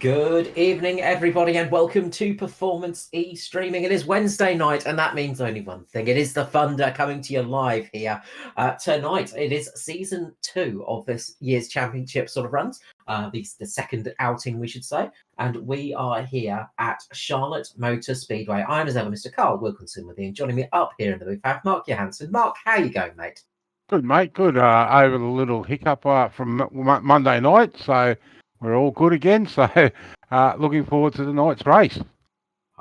Good evening, everybody, and welcome to Performance E-Streaming. It is Wednesday night, and that means only one thing. It is the Thunder coming to you live here tonight. It is season 2 of this year's championship sort of runs, the second outing, we should say. And we are here at Charlotte Motor Speedway. I'm, as ever, Mr. Carl Wilkinson with you, and joining me up here in the booth, I have Mark Johansson. Mark, how you going, mate? Good, mate. Good. Over the little hiccup from Monday night, so we're all good again. So looking forward to tonight's race.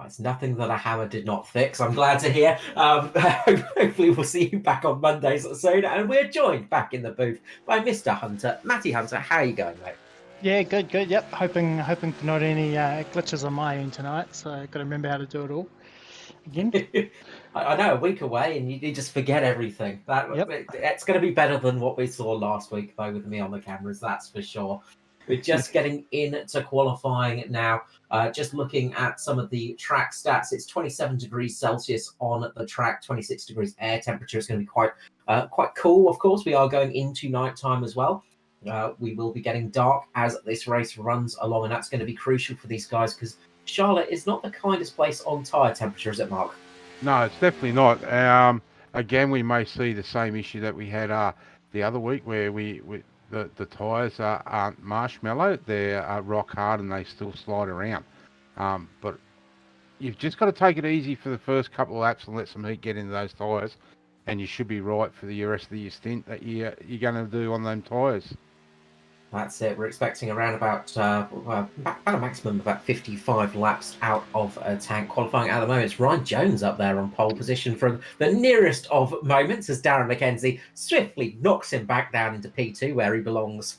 It's nothing that a hammer did not fix. I'm glad to hear. Hopefully we'll see you back on Mondays soon. And we're joined back in the booth by Mr. Hunter. Matty Hunter, how are you going, mate? Yeah, good. Yep, hoping for not any glitches on my end tonight. So got to remember how to do it all again. I know, a week away, and you just forget everything. It's going to be better than what we saw last week, though, with me on the cameras. That's for sure. We're just getting into qualifying now. Just looking at some of the track stats, it's 27 degrees Celsius on the track, 26 degrees air temperature. It's going to be quite cool. Of course, we are going into nighttime as well. We will be getting dark as this race runs along, and that's going to be crucial for these guys because Charlotte is not the kindest place on tyre temperature, is it, Mark? No, it's definitely not. Again, we may see the same issue that we had the other week where the tyres aren't marshmallow. They're rock hard and they still slide around. But you've just got to take it easy for the first couple of laps and let some heat get into those tyres, and you should be right for the rest of your stint that you're going to do on them tyres. That's it. We're expecting around about a maximum of about 55 laps out of a tank. Qualifying at the moment, it's Ryan Jones up there on pole position from the nearest of moments as Darren McKenzie swiftly knocks him back down into P2 where he belongs.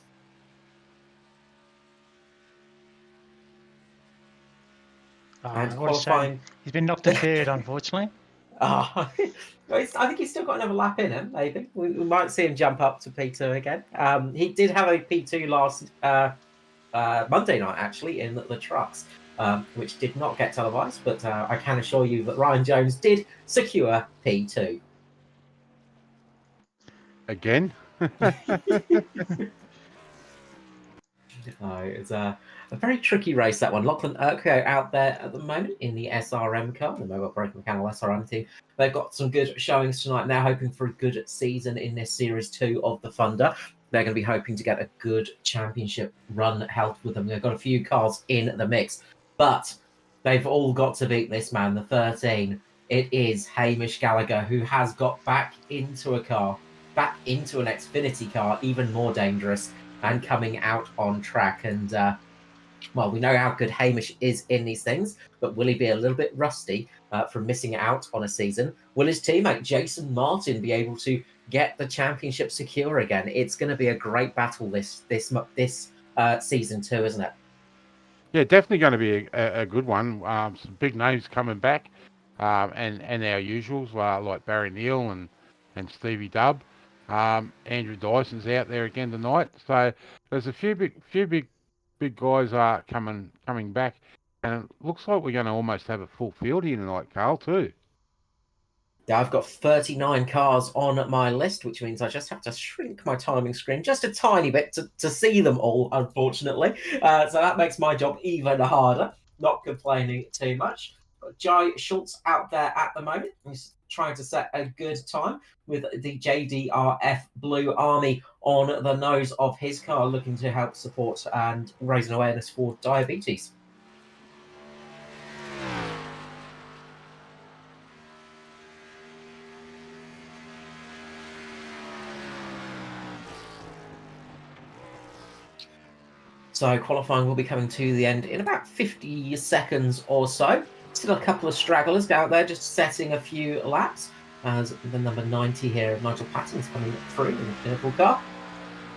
And qualifying, he's been knocked to third, unfortunately. I think he's still got another lap in him, maybe. We might see him jump up to P2 again. He did have a P2 last Monday night, actually, in the trucks, which did not get televised, but I can assure you that Ryan Jones did secure P2. Again? It's a very tricky race, that one. Lachlan Urquhart out there at the moment in the SRM car, the Mobile Broken Mechanical SRM team. They've got some good showings tonight. They're hoping for a good season in this Series 2 of the Thunder. They're going to be hoping to get a good championship run held with them. They've got a few cars in the mix, but they've all got to beat this man, the 13. It is Hamish Gallagher, who has got back into a car, back into an Xfinity car, even more dangerous, and coming out on track. And well, we know how good Hamish is in these things, but will he be a little bit rusty from missing out on a season? Will his teammate Jason Martin be able to get the championship secure again? It's going to be a great battle this season too, isn't it? Yeah, definitely going to be a good one. Some big names coming back, and our usuals like Barry Neal and Stevie Dubb. Andrew Dyson's out there again tonight, so there's a few big guys coming back, and it looks like we're going to almost have a full field here tonight, Carl, too. I've got 39 cars on my list, which means I just have to shrink my timing screen just a tiny bit to see them all, unfortunately. So that makes my job even harder. Not complaining too much. Got Jai Schultz out there at the moment. He's trying to set a good time with the JDRF Blue Army on the nose of his car, looking to help support and raise an awareness for diabetes. So qualifying will be coming to the end in about 50 seconds or so. Still a couple of stragglers out there just setting a few laps. As the number 90 here, Nigel Patton's coming through in the Pinnacle car.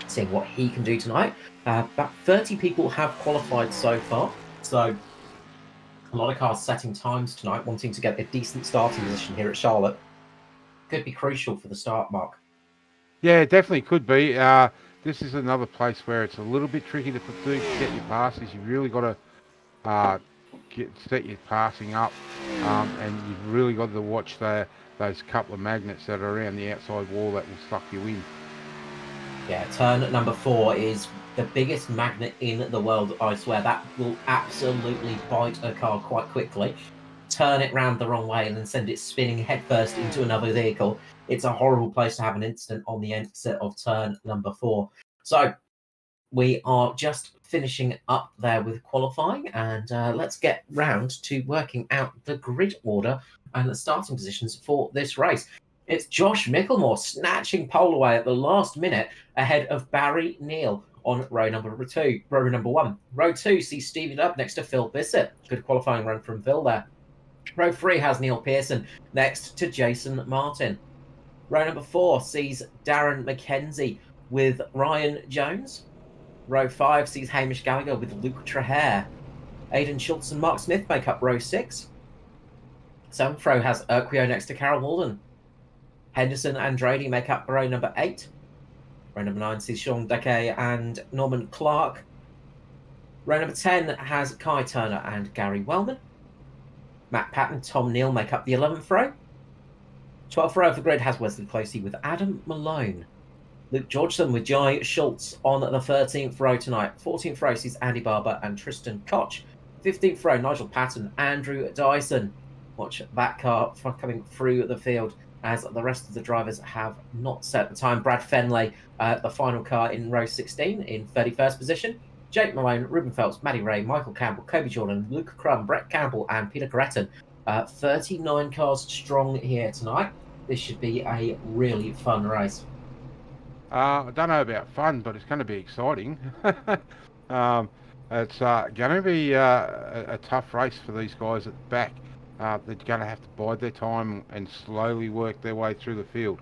Seeing what he can do tonight. About 30 people have qualified so far. So a lot of cars setting times tonight, wanting to get a decent starting position here at Charlotte. Could be crucial for the start, Mark. Yeah, it definitely could be. This is another place where it's a little bit tricky to get your passes. You've really got to set your passing up, and you've really got to watch those couple of magnets that are around the outside wall that will suck you in. Yeah, turn number 4 is the biggest magnet in the world, I swear. That will absolutely bite a car quite quickly, turn it round the wrong way, and then send it spinning headfirst into another vehicle. It's a horrible place to have an incident on the exit of turn number 4. So we are just finishing up there with qualifying, and let's get round to working out the grid order and the starting positions for this race. It's Josh Micklemore snatching pole away at the last minute ahead of Barry Neal on row number 1. Row 2 sees Stevie Dubb next to Phil Bissett. Good qualifying run from Phil there. Row 3 has Neil Pearson next to Jason Martin. Row number 4 sees Darren McKenzie with Ryan Jones. Row 5 sees Hamish Gallagher with Luke Trahair. Aidan Schultz and Mark Smith make up row 6. 7th row has Urquio next to Carol Walden. Henderson and Drady make up row number 8. Row number 9 sees Sean Decay and Norman Clark. Row number 10 has Kai Turner and Gary Wellman. Matt Patton, Tom Neal make up the 11th row. 12th row of the grid has Wesley Closey with Adam Malone. Luke Georgeson with Jai Schultz on the 13th row tonight. 14th row sees Andy Barber and Tristan Koch. 15th row, Nigel Patton, Andrew Dyson. Watch that car coming through the field as the rest of the drivers have not set the time. Brad Fenley, the final car in row 16 in 31st position. Jake Malone, Ruben Phelps, Matty Ray, Michael Campbell, Kobe Jordan, Luke Crum, Brett Campbell and Peter Gretton. 39 cars strong here tonight. This should be a really fun race. I don't know about fun, but it's going to be exciting. It's going to be a tough race for these guys at the back. They're going to have to bide their time and slowly work their way through the field.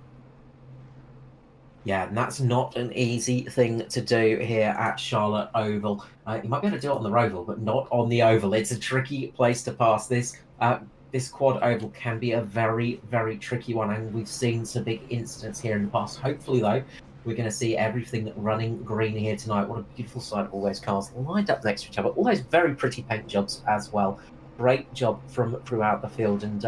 Yeah, and that's not an easy thing to do here at Charlotte Oval. You might be able to do it on the Roval, but not on the Oval. It's a tricky place to pass this. This quad oval can be a very, very tricky one, and we've seen some big incidents here in the past. Hopefully, though, we're going to see everything running green here tonight. What a beautiful sight of all those cars lined up next to each other. All those very pretty paint jobs as well. Great job from throughout the field, and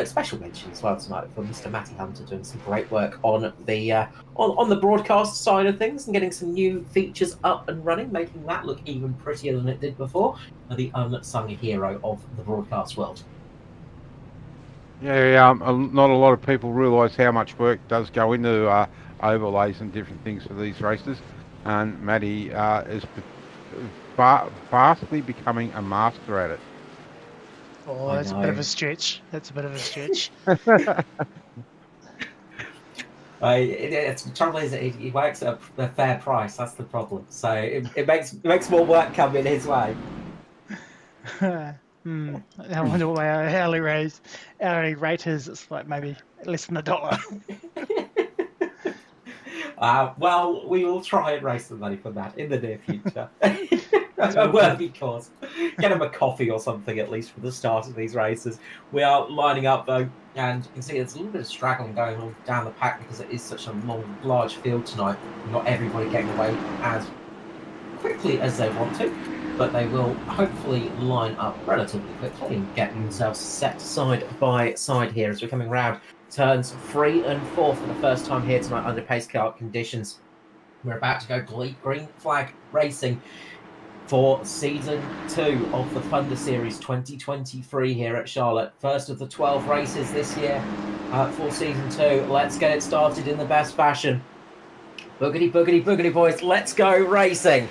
special mention as well tonight from Mr. Matty Hunter doing some great work on the on the broadcast side of things and getting some new features up and running, making that look even prettier than it did before. The unsung hero of the broadcast world. Yeah, not a lot of people realise how much work does go into overlays and different things for these races, and Matty is vastly becoming a master at it. Oh, that's a bit of a stretch. That's a bit of a stretch. The trouble is he works at a fair price. That's the problem. So it makes more work come in his way. I wonder what my hourly rate is. It's like maybe less than $1. Well, we will try and raise some money for that in the near future. A worthy cause. Get him a coffee or something at least for the start of these races. We are lining up though, and you can see there's a little bit of straggling going on down the pack because it is such a large field tonight. Not everybody getting away as quickly as they want to, but they will hopefully line up relatively quickly and get themselves set side by side here as we're coming round turns 3 and 4 for the first time here tonight under pace car conditions. We're about to go green flag racing for Season 2 of the Thunder Series 2023 here at Charlotte. First of the 12 races this year for Season 2. Let's get it started in the best fashion. Boogity, boogity, boogity, boys. Let's go racing.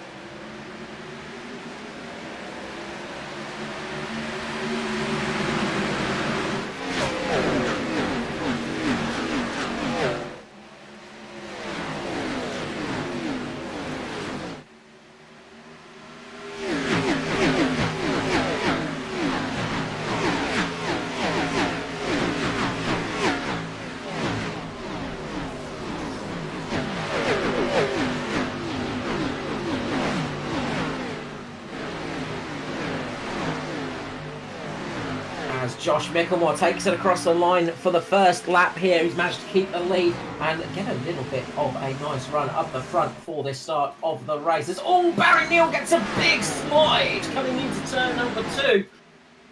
Josh Micklemore takes it across the line for the first lap here. He's managed to keep the lead and get a little bit of a nice run up the front for this start of the races. Oh, Barry Neal gets a big slide coming into turn number 2.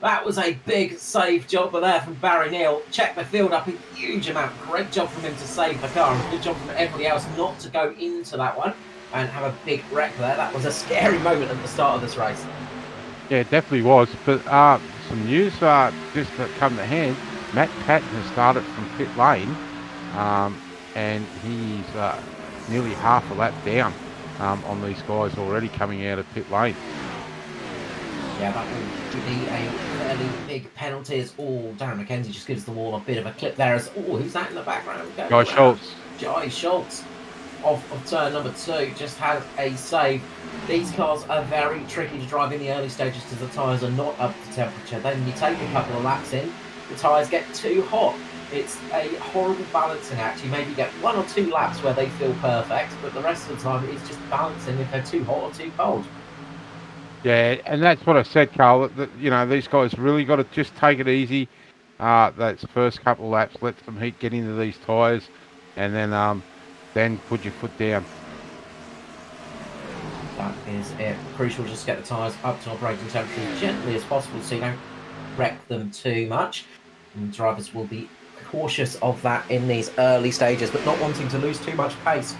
That was a big save job there from Barry Neal. Check the field up a huge amount. Great job from him to save the car. And good job from everybody else not to go into that one. and have a big wreck there. That was a scary moment at the start of this race. Yeah, it definitely was. But some news just to come to hand. Matt Patton has started from pit lane, and he's nearly half a lap down on these guys already coming out of pit lane. Yeah, that will be a fairly big penalty. As Darren McKenzie just gives the wall a bit of a clip there. As who's that in the background? Guy Schultz. Jai Schultz off of turn number 2 just had a save. These cars are very tricky to drive in the early stages because the tyres are not up to temperature. Then you take a couple of laps in, the tyres get too hot. It's a horrible balancing act. You maybe get 1 or 2 laps where they feel perfect, but the rest of the time it's just balancing if they're too hot or too cold. Yeah, and that's what I said, Carl. That these guys really got to just take it easy. That's the first couple of laps, let some heat get into these tyres, and then put your foot down. That is it. Crucial just to get the tyres up to operating temperature as gently as possible so you don't wreck them too much. And drivers will be cautious of that in these early stages, but not wanting to lose too much pace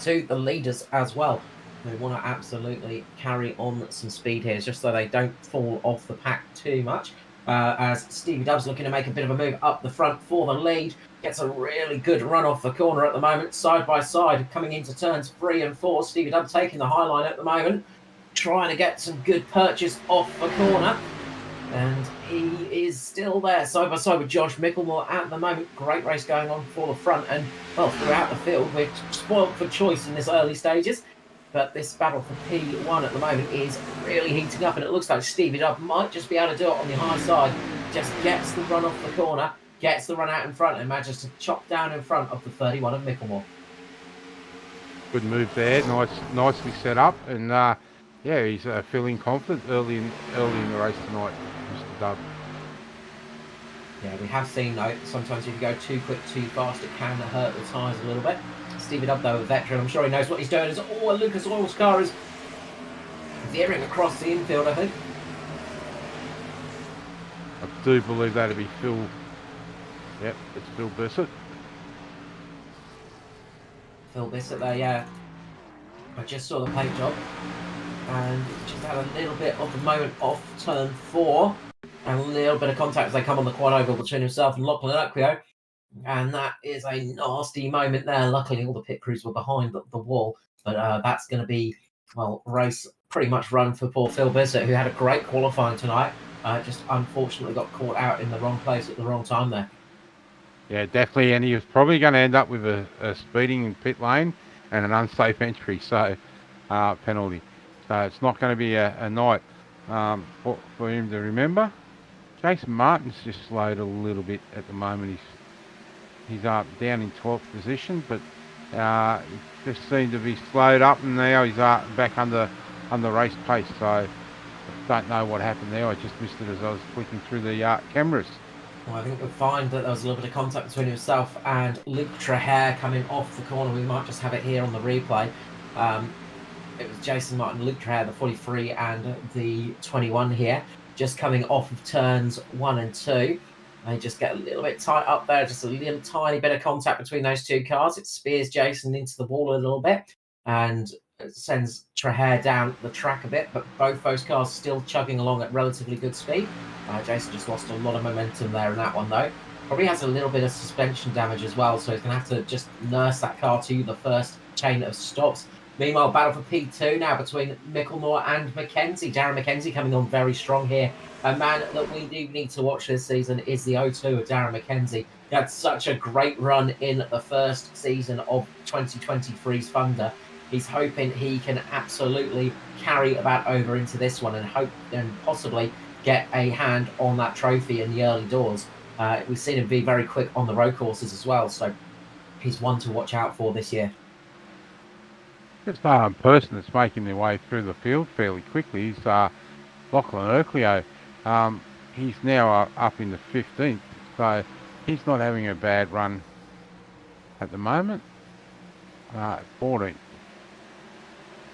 to the leaders as well. They want to absolutely carry on some speed here, just so they don't fall off the pack too much. As Stevie Dubb's looking to make a bit of a move up the front for the lead. Gets a really good run off the corner at the moment, side by side, coming into turns 3 and 4. Stevie Dubb taking the high line at the moment, trying to get some good purchase off the corner. And he is still there, side by side with Josh Micklemore at the moment. Great race going on for the front and, well, throughout the field. We're spoiled for choice in this early stages. But this battle for P1 at the moment is really heating up, and it looks like Stevie Dubb might just be able to do it on the high side. Just gets the run off the corner, gets the run out in front, and manages to chop down in front of the 31 of Micklemore. Good move there, nicely set up, and yeah, he's feeling confident early in the race tonight, Mr. Dubb. Yeah, we have seen though, sometimes if you go too quick, too fast, it can hurt the tyres a little bit. Stevie Dubb, though, a veteran, I'm sure he knows what he's doing. As Lucas Oil's car is veering across the infield, I think. I do believe that'll be Phil. Yep, it's Phil Bissett. Phil Bissett there, yeah. I just saw the paint job. And just had a little bit of the moment off turn 4. And a little bit of contact as they come on the quad oval between himself and Lachlan Urquio. And that is a nasty moment there. Luckily, all the pit crews were behind the wall. But that's going to be, well, race pretty much run for poor Phil Bissett, who had a great qualifying tonight. Just unfortunately got caught out in the wrong place at the wrong time there. Yeah, definitely. And he was probably going to end up with a speeding in pit lane and an unsafe entry, so penalty. So it's not going to be a night for him to remember. Jason Martin's just slowed a little bit at the moment. He's up down in 12th position, but just seemed to be slowed up, and now he's back under race pace. So I don't know what happened there. I just missed it as I was flicking through the cameras. Well, I think we'll find that there was a little bit of contact between himself and Luke Trahair coming off the corner. We might just have it here on the replay. It was Jason Martin, Luke Trahair, the 43 and the 21 here, just coming off of turns 1 and 2. They just get a little bit tight up there, just a little tiny bit of contact between those two cars. It spears Jason into the wall a little bit and sends Trahair down the track a bit, but both those cars still chugging along at relatively good speed. Jason just lost a lot of momentum there in that one, though. Probably has a little bit of suspension damage as well, so he's going to have to just nurse that car to the first chain of stops. Meanwhile, battle for P2 now between Micklemore and McKenzie. Darren McKenzie coming on very strong here. A man that we do need to watch this season is the O2 of Darren McKenzie. He had such a great run in the first season of 2023's Thunder. He's hoping he can absolutely carry that over into this one and hope and possibly get a hand on that trophy in the early doors. We've seen him be very quick on the road courses as well, so he's one to watch out for this year. This person that's making their way through the field fairly quickly is Lachlan Urquio. He's now up in the 15th, so he's not having a bad run at the moment. 14th.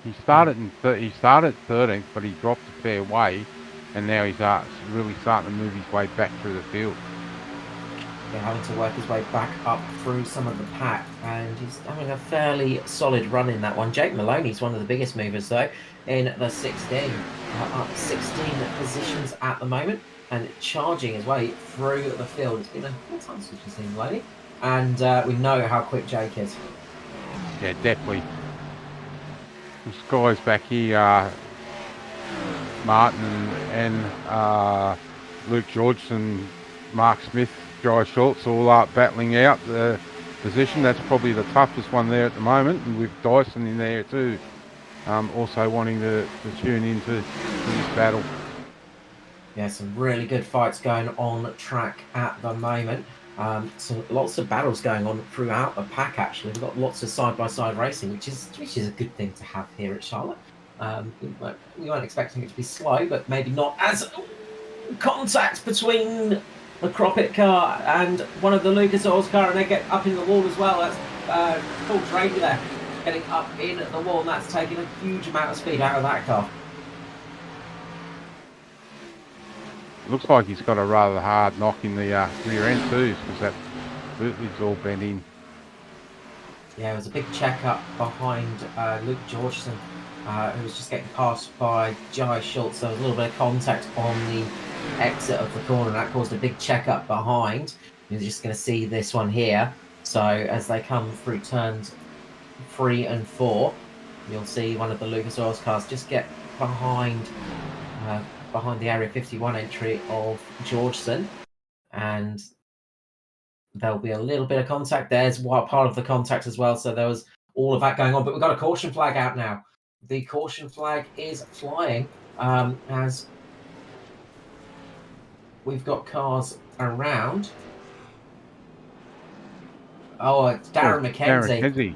He started 13th, but he dropped a fair way, and now he's really starting to move his way back through the field. having to work his way back up through some of the pack, and he's having a fairly solid run in that one. Jake Maloney's one of the biggest movers, though, in the 16. Up 16 positions at the moment, and charging his way through the field. It's been a good time since we've seen Maloney, and we know how quick Jake is. Yeah, definitely. This guys back here, Martin and Luke Georgeson, Mark Smith, Jai Schultz, all up battling out the position. That's probably the toughest one there at the moment, and with Dyson in there too, also wanting to tune into this battle. Yeah, some really good fights going on track at the moment. So lots of battles going on throughout the pack. Actually, we've got lots of side-by-side racing, which is a good thing to have here at Charlotte. We weren't expecting it to be slow, but maybe not as contact between the Croppett car and one of the Lucas Oil's car, and they get up in the wall as well. That's Paul Trader there getting up in the wall, and that's taking a huge amount of speed out of that car. Looks like he's got a rather hard knock in the rear end too, because that boot lid's all bent in. Yeah, it was a big check-up behind Luke Georgeson, who was just getting passed by Jai Schultz. There was a little bit of contact on the exit of the corner, and that caused a big check-up behind. You're just going to see this one here. So as they come through turns 3 and 4, you'll see one of the Lucas Oil's cars just get behind the Area 51 entry of Georgeson, and there'll be a little bit of contact. There's part of the contact as well, so there was all of that going on, but we've got a caution flag out now. The caution flag is flying as we've got cars around. Oh, it's Darren McKenzie. Darren McKenzie.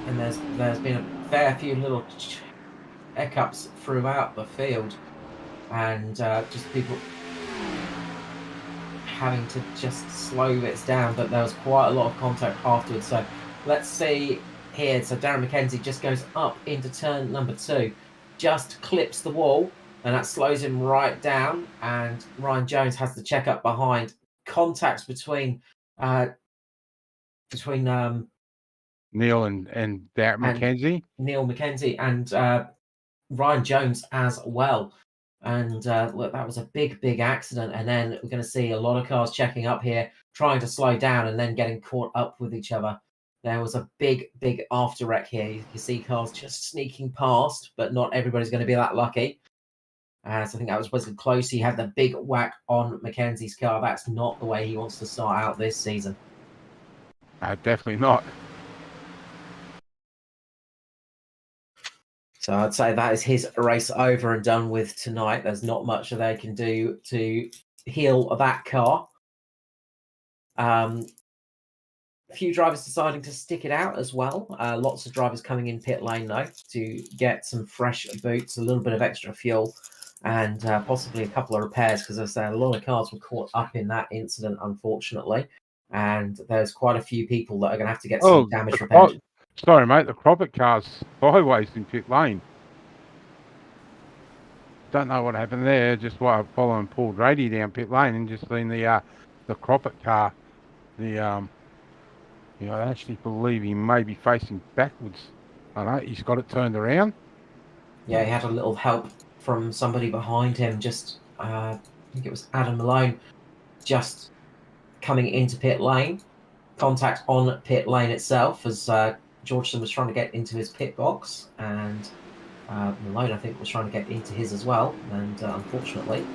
And there's been a fair few little hiccups throughout the field, and just people having to just slow bits down, but there was quite a lot of contact afterwards. So let's see here. So Darren McKenzie just goes up into turn number 2, just clips the wall, and that slows him right down, and Ryan Jones has the check up behind. Contacts between Neil and Darren McKenzie. Neil McKenzie and Ryan Jones as well. And look, that was a big accident. And then we're going to see a lot of cars checking up here, trying to slow down and then getting caught up with each other. There was a big after wreck here. You can see cars just sneaking past, but not everybody's going to be that lucky. So I think that was Wesley Close. He had the big whack on McKenzie's car. That's not the way he wants to start out this season. Definitely not. So I'd say that is his race over and done with tonight. There's not much that they can do to heal that car. A few drivers deciding to stick it out as well. Lots of drivers coming in pit lane, though, to get some fresh boots, a little bit of extra fuel, and possibly a couple of repairs, because as I say, a lot of cars were caught up in that incident, unfortunately. And there's quite a few people that are going to have to get some damage repaired. Sorry, mate, the Croppett car's sideways in pit lane. Don't know what happened there. Just while following Paul Grady down pit lane and just seen the Croppett car. I actually believe he may be facing backwards. I know he's got it turned around. Yeah, he had a little help from somebody behind him. Just I think it was Adam Malone, just coming into pit lane. Contact on pit lane itself as Georgeson was trying to get into his pit box, and Malone, I think, was trying to get into his as well. And unfortunately,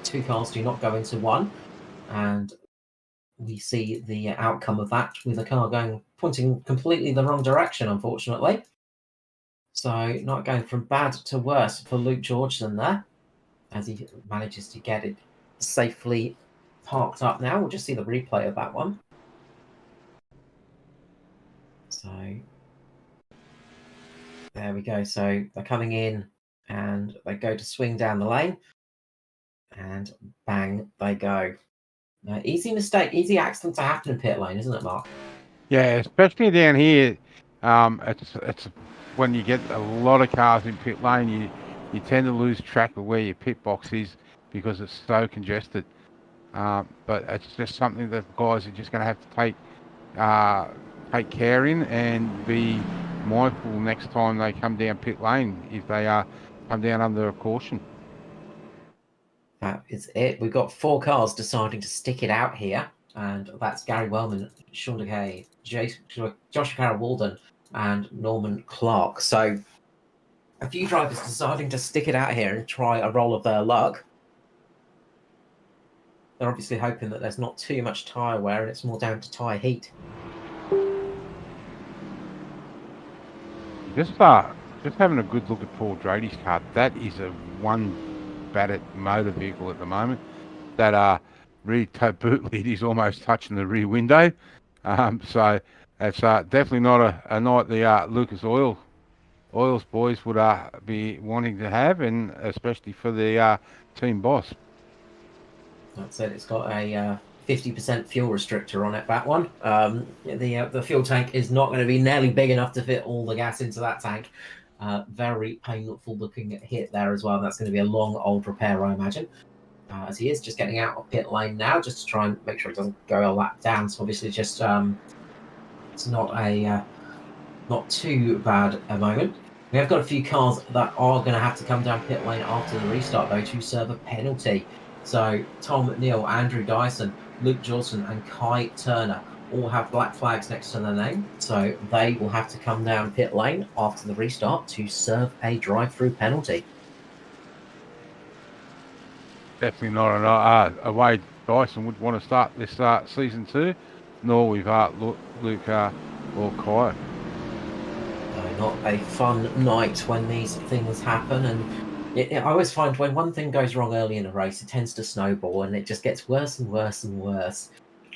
2 cars do not go into one, and we see the outcome of that with the car pointing completely the wrong direction, unfortunately. So not going from bad to worse for Luke Georgeson there, as he manages to get it safely parked up now. We'll just see the replay of that one. So there we go. So they're coming in and they go to swing down the lane, and bang, they go. Easy mistake, easy accident to happen in pit lane, isn't it, Mark? Yeah, especially down here. It's when you get a lot of cars in pit lane, you tend to lose track of where your pit box is because it's so congested. But it's just something that guys are just going to have to take care in and be mindful next time they come down pit lane if they come down under a caution. That is it. We've got 4 cars deciding to stick it out here, and that's Gary Wellman, Sean Decay, Josh Carroll-Walden, and Norman Clark. So a few drivers deciding to stick it out here and try a roll of their luck. They're obviously hoping that there's not too much tyre wear and it's more down to tyre heat. Just having a good look at Paul Drady's car. That is a one-batted motor vehicle at the moment. That really boot lid is almost touching the rear window. So it's definitely not a night the Lucas Oils boys would be wanting to have, and especially for the team boss. That's it. It's got a 50% fuel restrictor on it, that one. The fuel tank is not going to be nearly big enough to fit all the gas into that tank. Very painful looking hit there as well. That's going to be a long old repair, I imagine. As he is just getting out of pit lane now, just to try and make sure it doesn't go a lap down. So obviously just it's not too bad a moment. We have got a few cars that are going to have to come down pit lane after the restart, though, to serve a penalty. So Tom Neal, Andrew Dyson, Luke Johnson, and Kai Turner all have black flags next to their name. So they will have to come down pit lane after the restart to serve a drive-through penalty. Definitely not a way Dyson would want to start this season 2, nor with Luke or Kai. Not a fun night when these things happen, and I always find when one thing goes wrong early in a race, it tends to snowball, and it just gets worse and worse and worse.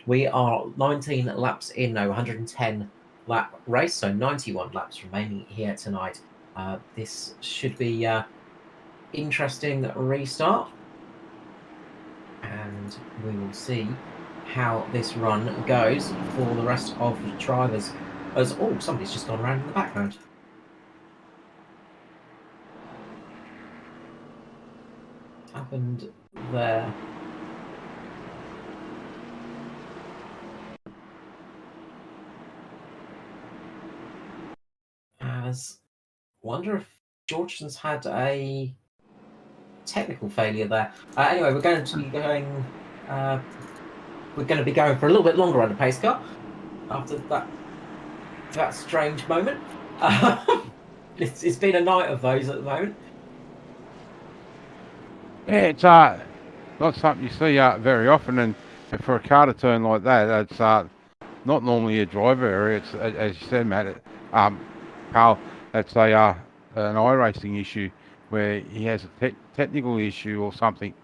We are 19 laps in, 110 lap race, so 91 laps remaining here tonight. This should be interesting restart, and we will see how this run goes for the rest of the drivers. As somebody's just gone around in the background. What's happened there? Wonder if Georgeson's had a technical failure there. Anyway, we're going to be going. We're going to be going for a little bit longer on the pace car after that strange moment. It's been a night of those at the moment. Yeah, it's not something you see very often, and for a car to turn like that, it's not normally a driver area. It's as you said, Matt, Carl. It's an iRacing issue where he has a technical issue or something.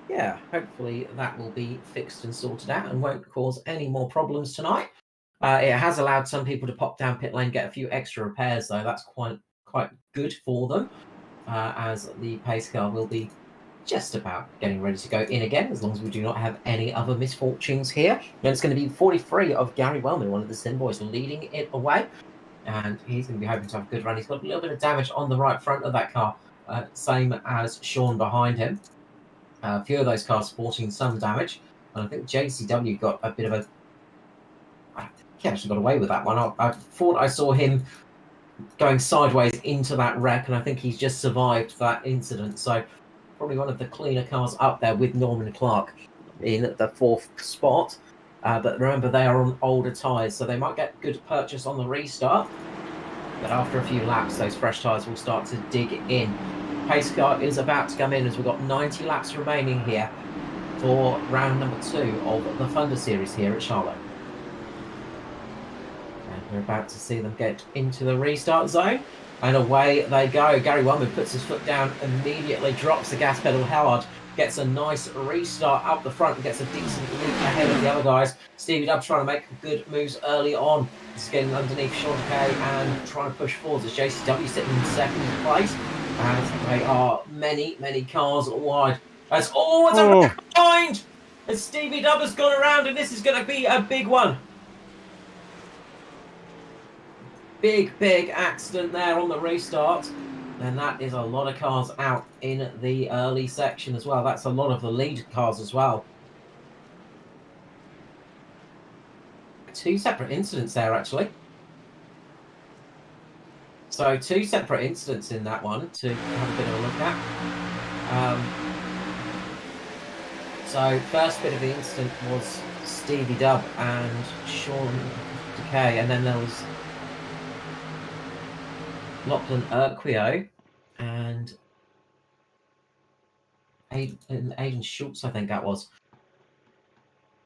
Yeah, hopefully that will be fixed and sorted out and won't cause any more problems tonight. It has allowed some people to pop down pit lane, get a few extra repairs, though. That's quite good for them, as the pace car will be just about getting ready to go in again, as long as we do not have any other misfortunes here. And it's going to be 43 of Gary Wellman, one of the Sin Boys, leading it away. And he's going to be hoping to have a good run. He's got a little bit of damage on the right front of that car, same as Sean behind him. A few of those cars sporting some damage. And I think JCW got a bit of a... He actually got away with that one. I thought I saw him going sideways into that wreck, and I think he's just survived that incident. So probably one of the cleaner cars up there with Norman Clark in the 4th spot. But remember, they are on older tyres, so they might get good purchase on the restart. But after a few laps, those fresh tyres will start to dig in. Pace car is about to come in as we've got 90 laps remaining here for round number 2 of the Thunder Series here at Charlotte. And we're about to see them get into the restart zone. And away they go. Gary Wellman puts his foot down immediately, drops the gas pedal hard, gets a nice restart up the front and gets a decent leap ahead of the other guys. Stevie Dubb's trying to make good moves early on. Just getting underneath Sean Kay and trying to push forwards as JCW sitting in 2nd place. As they are many cars wide. It's a behind! As Stevie Dubb has gone around, and this is going to be a big one. Big accident there on the restart. And that is a lot of cars out in the early section as well. That's a lot of the lead cars as well. Two separate incidents there, actually. So 2 separate incidents in that one to have a bit of a look at. So first bit of the incident was Stevie Dub and Sean Decay, and then there was Lachlan Urquio and Aidan Schultz, I think that was.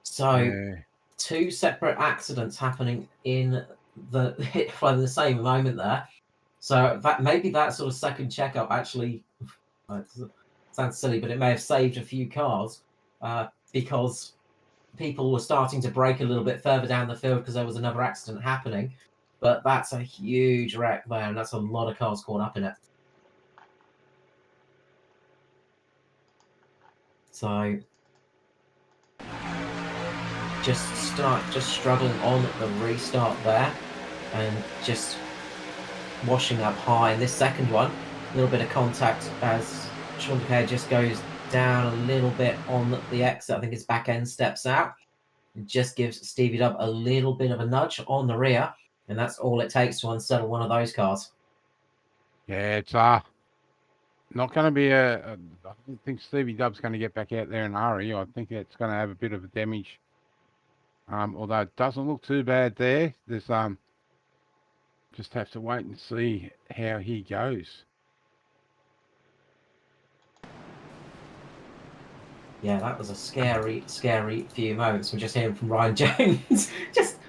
So Yeah. 2 separate accidents happening in the same moment there. So maybe that sort of second checkup actually sounds silly, but it may have saved a few cars because people were starting to brake a little bit further down the field because there was another accident happening. But that's a huge wreck there, and that's a lot of cars caught up in it. So just struggling on the restart there, and just washing up high. In this second one, a little bit of contact as Sean Decay just goes down a little bit on the exit. I think his back end steps out. It just gives Stevie Dub a little bit of a nudge on the rear, and that's all it takes to unsettle one of those cars. Yeah, it's not going to be I don't think Stevie Dub's going to get back out there in a hurry. I think it's going to have a bit of a damage. Although it doesn't look too bad there. There's just have to wait and see how he goes. Yeah, that was a scary few moments. We're just hearing from Ryan Jones, just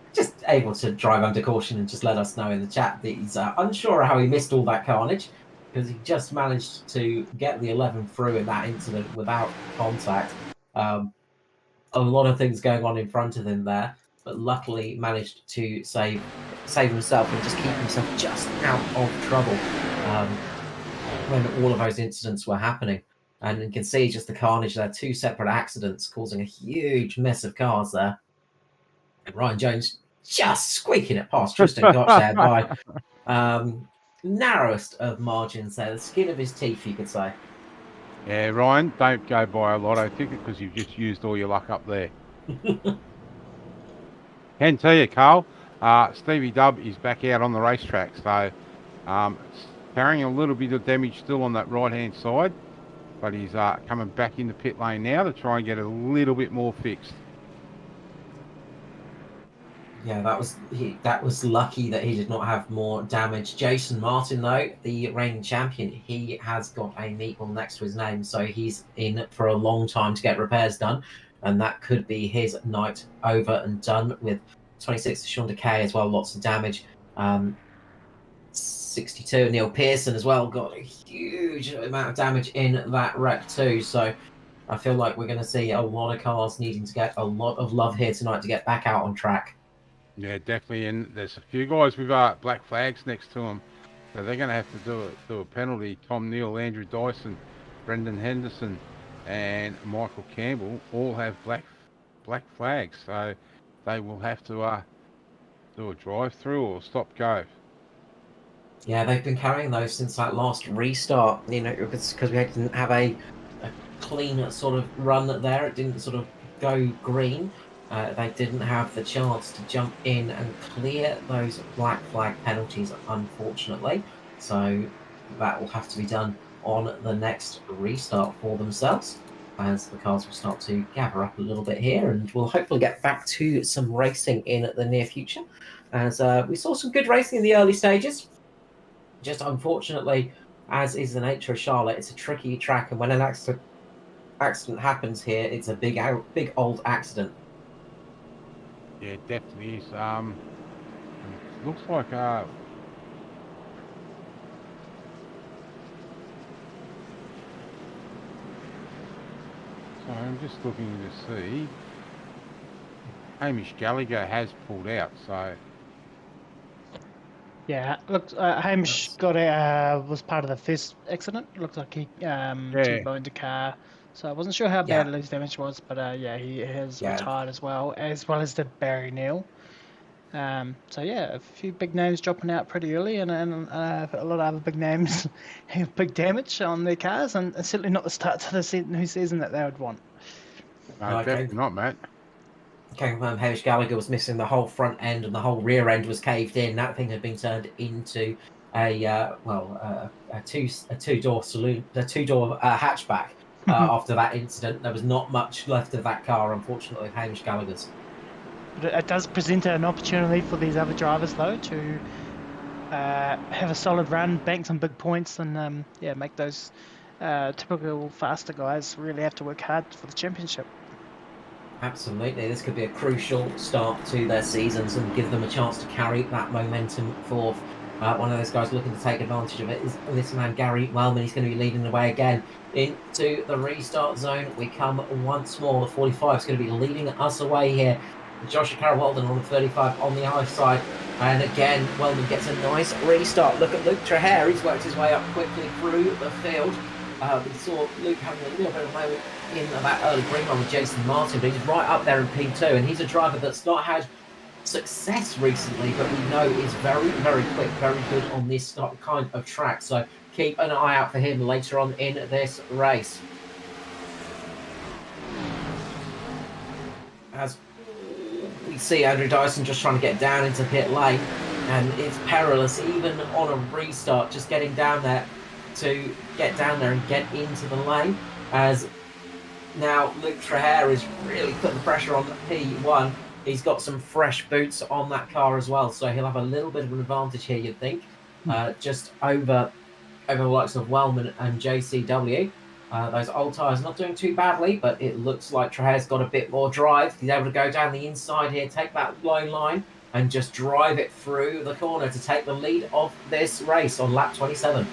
able to drive under caution and just let us know in the chat that he's unsure how he missed all that carnage, because he just managed to get the 11 through in that incident without contact. A lot of things going on in front of him there, but luckily managed to save himself and just keep himself just out of trouble when all of those incidents were happening. And you can see just the carnage there, 2 separate accidents causing a huge mess of cars there. And Ryan Jones just squeaking it past Tristan Koch there by narrowest of margins there, the skin of his teeth, you could say. Yeah, Ryan, don't go buy a lotto ticket because you've just used all your luck up there. Can tell you, Carl, Stevie Dub is back out on the racetrack, so carrying a little bit of damage still on that right-hand side, but he's coming back in the pit lane now to try and get a little bit more fixed. Yeah, that was lucky that he did not have more damage. Jason Martin, though, the reigning champion, he has got a meatball next to his name, so he's in for a long time to get repairs done, and that could be his night over and done with. 26 Sean Decay as well, lots of damage. 62 Neil Pearson as well got a huge amount of damage in that wreck too. So I feel like we're going to see a lot of cars needing to get a lot of love here tonight to get back out on track. Yeah, definitely. And there's a few guys with black flags next to them, so they're going to have to do a penalty. Tom Neal, Andrew Dyson, Brendan Henderson, and Michael Campbell all have black flags, so they will have to do a drive-through or stop-go. Yeah, they've been carrying those since that last restart. You know, because we didn't have a clean sort of run there. It didn't sort of go green. They didn't have the chance to jump in and clear those black flag penalties, unfortunately. So that will have to be done on the next restart for themselves, as the cars will start to gather up a little bit here, and we'll hopefully get back to some racing in the near future. As we saw some good racing in the early stages. Just unfortunately, as is the nature of Charlotte, it's a tricky track, and when an accident happens here, it's a big old accident. Yeah, it definitely is. Looks like so I'm just looking to see. Hamish Gallagher has pulled out, so Yeah, looks Hamish got was part of the first accident. Looks like he T-boned a car. So I wasn't sure how bad his damage was, but yeah, he has retired as well as the Barry Neal. So yeah, a few big names dropping out pretty early, and a lot of other big names have big damage on their cars, and certainly not the start to the new season that they would want. No, Okay. definitely not, Matt. Came from Hamish Gallagher was missing the whole front end and the whole rear end was caved in. That thing had been turned into a two-door saloon, a two-door hatchback. After that incident, there was not much left of that car, unfortunately, of Hamish Gallagher's. But it does present an opportunity for these other drivers, though, to have a solid run, bank some big points, and make those typical faster guys really have to work hard for the championship. Absolutely, this could be a crucial start to their seasons and give them a chance to carry that momentum forth. One of those guys looking to take advantage of it is this man, Gary Wellman. He's going to be leading the way again into the restart zone. We come once more. The 45 is going to be leading us away here. Joshua Carroll-Walden on the 35 on the other side. And again, Wellman gets a nice restart. Look at Luke Traher. He's worked his way up quickly through the field. We saw Luke having a little bit of a moment in that early green run with Jason Martin, but he's right up there in P2, and he's a driver that's not had success recently, but we know is very, very quick, very good on this kind of track. So keep an eye out for him later on in this race. As we see Andrew Dyson just trying to get down into pit lane, and it's perilous even on a restart, just getting down there to get down there and get into the lane. As now Luke Traher is really putting the pressure on P1. He's got some fresh boots on that car as well, so he'll have a little bit of an advantage here, you'd think, just over the likes of Wellman and JCW. Those old tyres not doing too badly, but it looks like Traher's got a bit more drive. He's able to go down the inside here, take that low line, and just drive it through the corner to take the lead of this race on lap 27.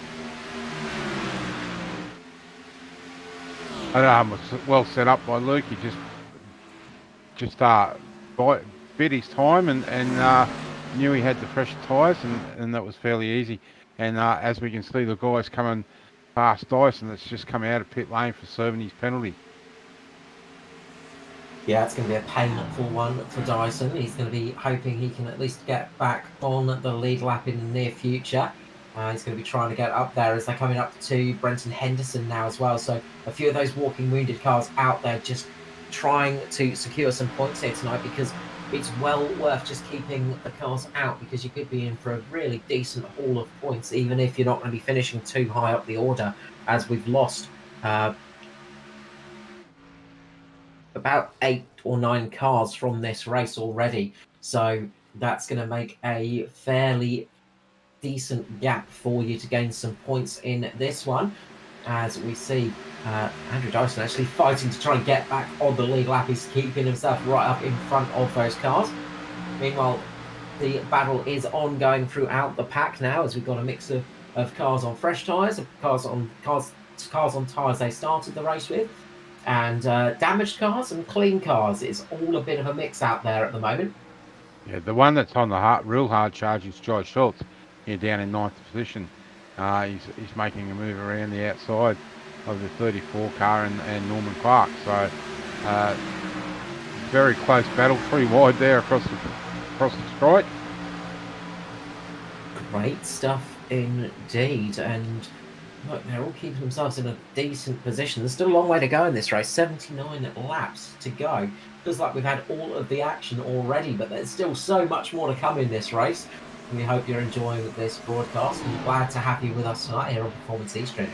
Was well set up by Luke. He just bit his time and knew he had the fresh tyres, and that was fairly easy. And as we can see, the guys coming past Dyson that's just come out of pit lane for serving his penalty. Yeah, it's going to be a painful one for Dyson. He's going to be hoping he can at least get back on the lead lap in the near future. He's going to be trying to get up there as they're coming up to Brenton Henderson now as well. So a few of those walking wounded cars out there just trying to secure some points here tonight, because it's well worth just keeping the cars out, because you could be in for a really decent haul of points, even if you're not going to be finishing too high up the order, as we've lost about 8 or 9 cars from this race already. So that's going to make a fairly decent gap for you to gain some points in this one, as we see Andrew Dyson actually fighting to try and get back on the lead lap. He's keeping himself right up in front of those cars. Meanwhile, the battle is ongoing throughout the pack now, as we've got a mix of cars on fresh tyres, cars on tyres they started the race with, and damaged cars and clean cars. It's all a bit of a mix out there at the moment. Yeah, the one that's on the real hard charge is Josh Schultz. Here down in 9th position. He's making a move around the outside of the 34 car and Norman Clark. So very close battle, 3 wide there across the strike. Great stuff indeed, and look, they're all keeping themselves in a decent position. There's still a long way to go in this race, 79 laps to go. Feels like we've had all of the action already, but there's still so much more to come in this race. We hope you're enjoying this broadcast, and glad to have you with us tonight here on Performance Eastern.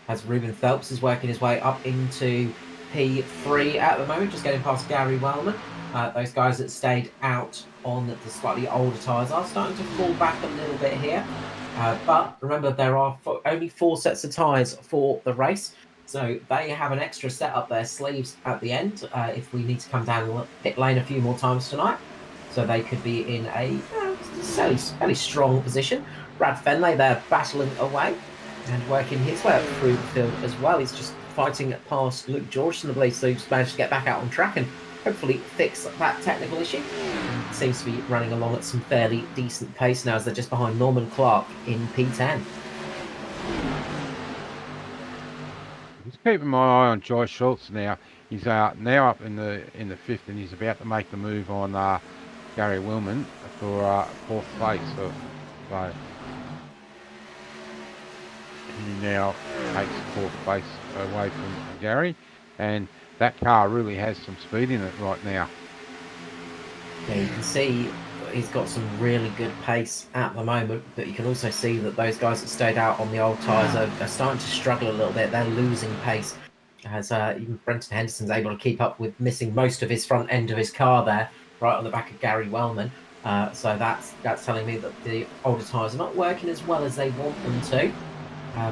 As Ruben Phelps is working his way up into P3 at the moment, just getting past Gary Wellman. Those guys that stayed out on the slightly older tyres are starting to fall back a little bit here. But remember, there are only 4 sets of tyres for the race. So they have an extra set up their sleeves at the end if we need to come down the pit lane a few more times tonight. So they could be in a fairly strong position. Brad Fenley there battling away and working his way up through the field as well. He's just fighting past Luke Georgeson, I believe, so he's managed to get back out on track and hopefully fix that technical issue. And seems to be running along at some fairly decent pace now, as they're just behind Norman Clark in P10. Just keeping my eye on Josh Schultz now. He's now up in the 5th, and he's about to make the move on Gary Willman for 4th place. So he now takes 4th place away from Gary, and that car really has some speed in it right now. Yeah, you can see he's got some really good pace at the moment, but you can also see that those guys that stayed out on the old tyres are starting to struggle a little bit. They're losing pace, as even Brenton Henderson's able to keep up with missing most of his front end of his car there, right on the back of Gary Wellman. So that's telling me that the older tyres are not working as well as they want them to,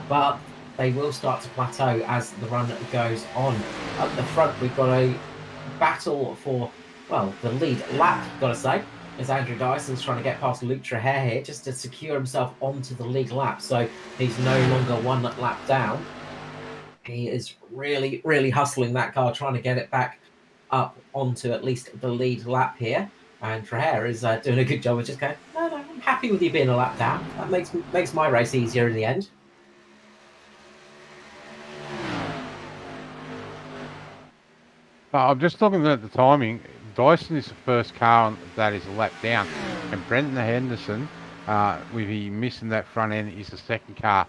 but they will start to plateau as the run goes on. Up the front, we've got a battle for, well, the lead lap, got to say, as Andrew Dyson's trying to get past Luke Trahere here just to secure himself onto the lead lap. So he's no longer 1 lap down. He is really, really hustling that car, trying to get it back up onto at least the lead lap here. And Trahere is doing a good job of just going, no, I'm happy with you being a lap down. That makes my race easier in the end. I'm just looking at the timing. Dyson is the first car that is a lap down, and Brenton Henderson, with he missing that front end, is the second car.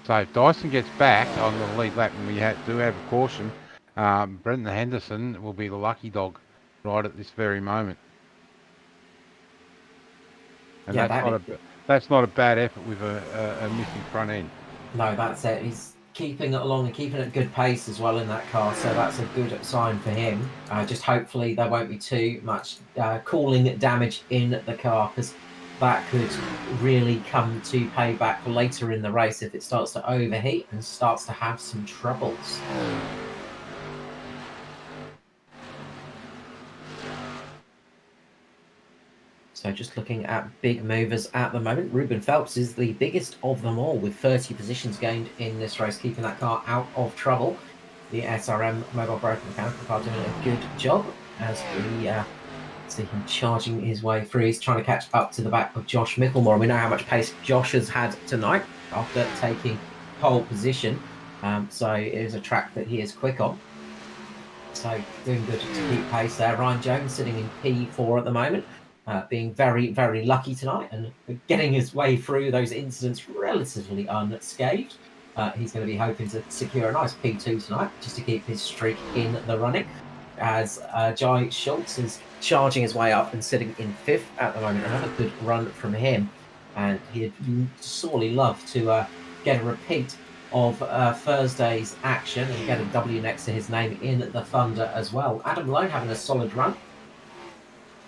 So if Dyson gets back on the lead lap, and we do have a caution, Brenton Henderson will be the lucky dog right at this very moment. And Yeah, that's not a bad effort with a missing front end. No, that's it. He's keeping it along and keeping it at good pace as well in that car, so that's a good sign for him. Just hopefully there won't be too much cooling damage in the car, because that could really come to pay back later in the race if it starts to overheat and starts to have some troubles. So just looking at big movers at the moment, Ruben Phelps is the biggest of them all with 30 positions gained in this race, keeping that car out of trouble. The SRM Mobile Broken Mechanical car doing a good job as we see him charging his way through. He's trying to catch up to the back of Josh Micklemore. And we know how much pace Josh has had tonight after taking pole position. So it is a track that he is quick on. So doing good to keep pace there. Ryan Jones sitting in P4 at the moment. Being very, very lucky tonight and getting his way through those incidents relatively unscathed. He's going to be hoping to secure a nice P2 tonight just to keep his streak in the running, as Jai Schultz is charging his way up and sitting in 5th at the moment. Another good run from him, and he'd sorely love to get a repeat of Thursday's action and get a W next to his name in the Thunder as well. Adam Lowe having a solid run,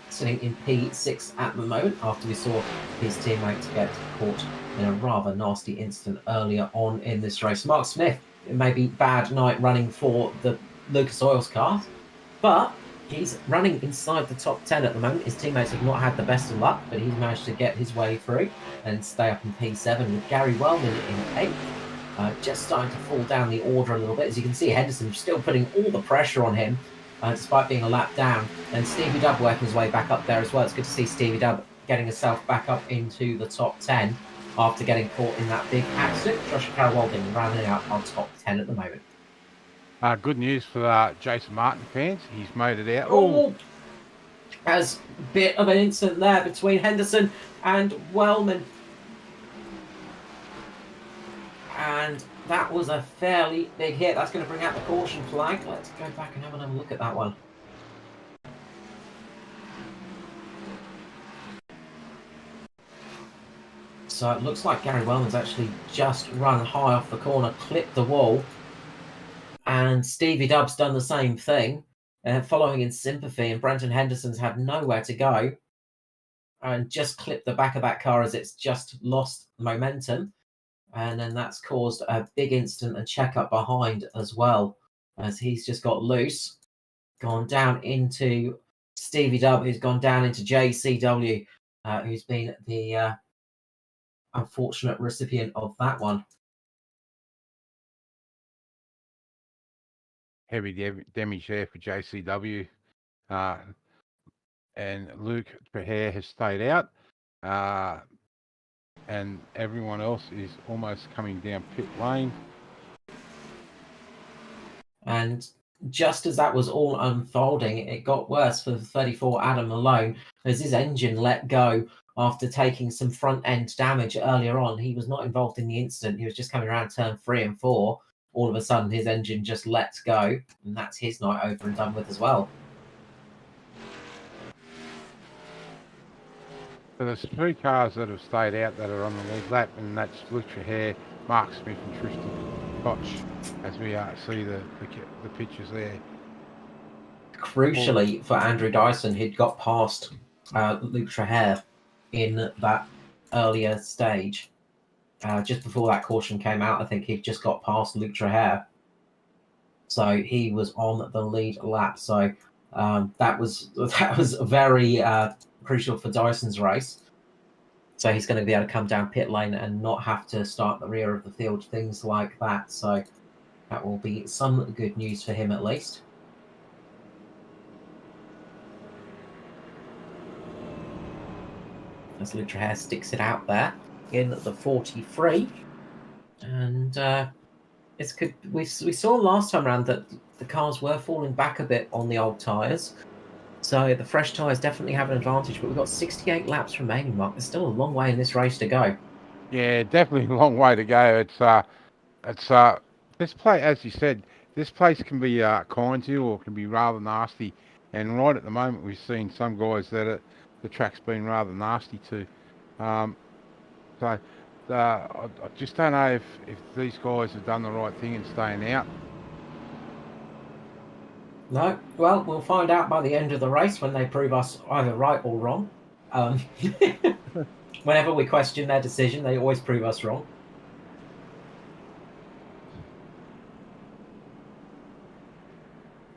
sitting in P6 at the moment after we saw his teammate get caught in a rather nasty incident earlier on in this race. Mark Smith, it may be bad night running for the Lucas Oils car, but he's running inside the top 10 at the moment. His teammates have not had the best of luck, but he's managed to get his way through and stay up in P7 with Gary Wellman in 8th. Just starting to fall down the order a little bit. As you can see, Henderson still putting all the pressure on him, despite being a lap down. And Stevie Dubb working his way back up there as well. It's good to see Stevie Dubb getting himself back up into the top 10 after getting caught in that big accident. Joshua Carroll-Walding rounding out our top 10 at the moment. Good news for Jason Martin fans. He's made it out. Oh, as a bit of an incident there between Henderson and Wellman. And that was a fairly big hit. That's going to bring out the caution flag. Let's go back and have another look at that one. So it looks like Gary Wellman's actually just run high off the corner, clipped the wall. And Stevie Dubb's done the same thing, following in sympathy. And Brenton Henderson's had nowhere to go and just clipped the back of that car as it's just lost momentum. And then that's caused a big incident and checkup behind as well, as he's just got loose, gone down into Stevie Dubb, who's gone down into JCW, who's been the unfortunate recipient of that one. Heavy damage there for JCW. And Luke Trahere has stayed out. And everyone else is almost coming down pit lane. And just as that was all unfolding, it got worse for 34 Adam Malone as his engine let go after taking some front end damage earlier on. He was not involved in the incident. He was just coming around turn 3 and 4. All of a sudden, his engine just lets go, and that's his night over and done with as well. So there's 3 cars that have stayed out that are on the lead lap, and that's Luke Hare, Mark Smith and Tristan Koch, as we see the pictures there. Crucially for Andrew Dyson, he'd got past Luke Traher in that earlier stage. Just before that caution came out, I think he'd just got past Luke Traher. So he was on the lead lap. So that was very crucial for Dyson's race. So he's going to be able to come down pit lane and not have to start the rear of the field, things like that. So that will be some good news for him at least. As Luke Traher sticks it out there in the 43. And it's good. We saw last time around that the cars were falling back a bit on the old tyres. So the fresh tyres definitely have an advantage, but we've got 68 laps remaining, Mark. There's still a long way in this race to go. Yeah, definitely a long way to go. It's this place, as you said, this place can be kind to you or can be rather nasty. And right at the moment, we've seen some guys that the track's been rather nasty to. So I just don't know if these guys have done the right thing in staying out. No, well, we'll find out by the end of the race when they prove us either right or wrong. Whenever we question their decision, they always prove us wrong.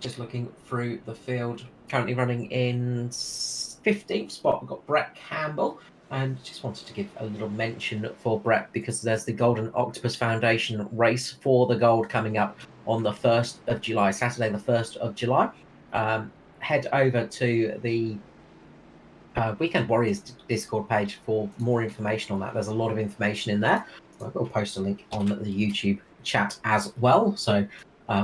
Just looking through the field, currently running in 15th spot. We've got Brett Campbell. And just wanted to give a little mention for Brett because there's the Golden Octopus Foundation race for the gold coming up on the 1st of July, Saturday the 1st of July. Head over to the Weekend Warriors Discord page for more information on that. There's a lot of information in there. We'll post a link on the YouTube chat as well. So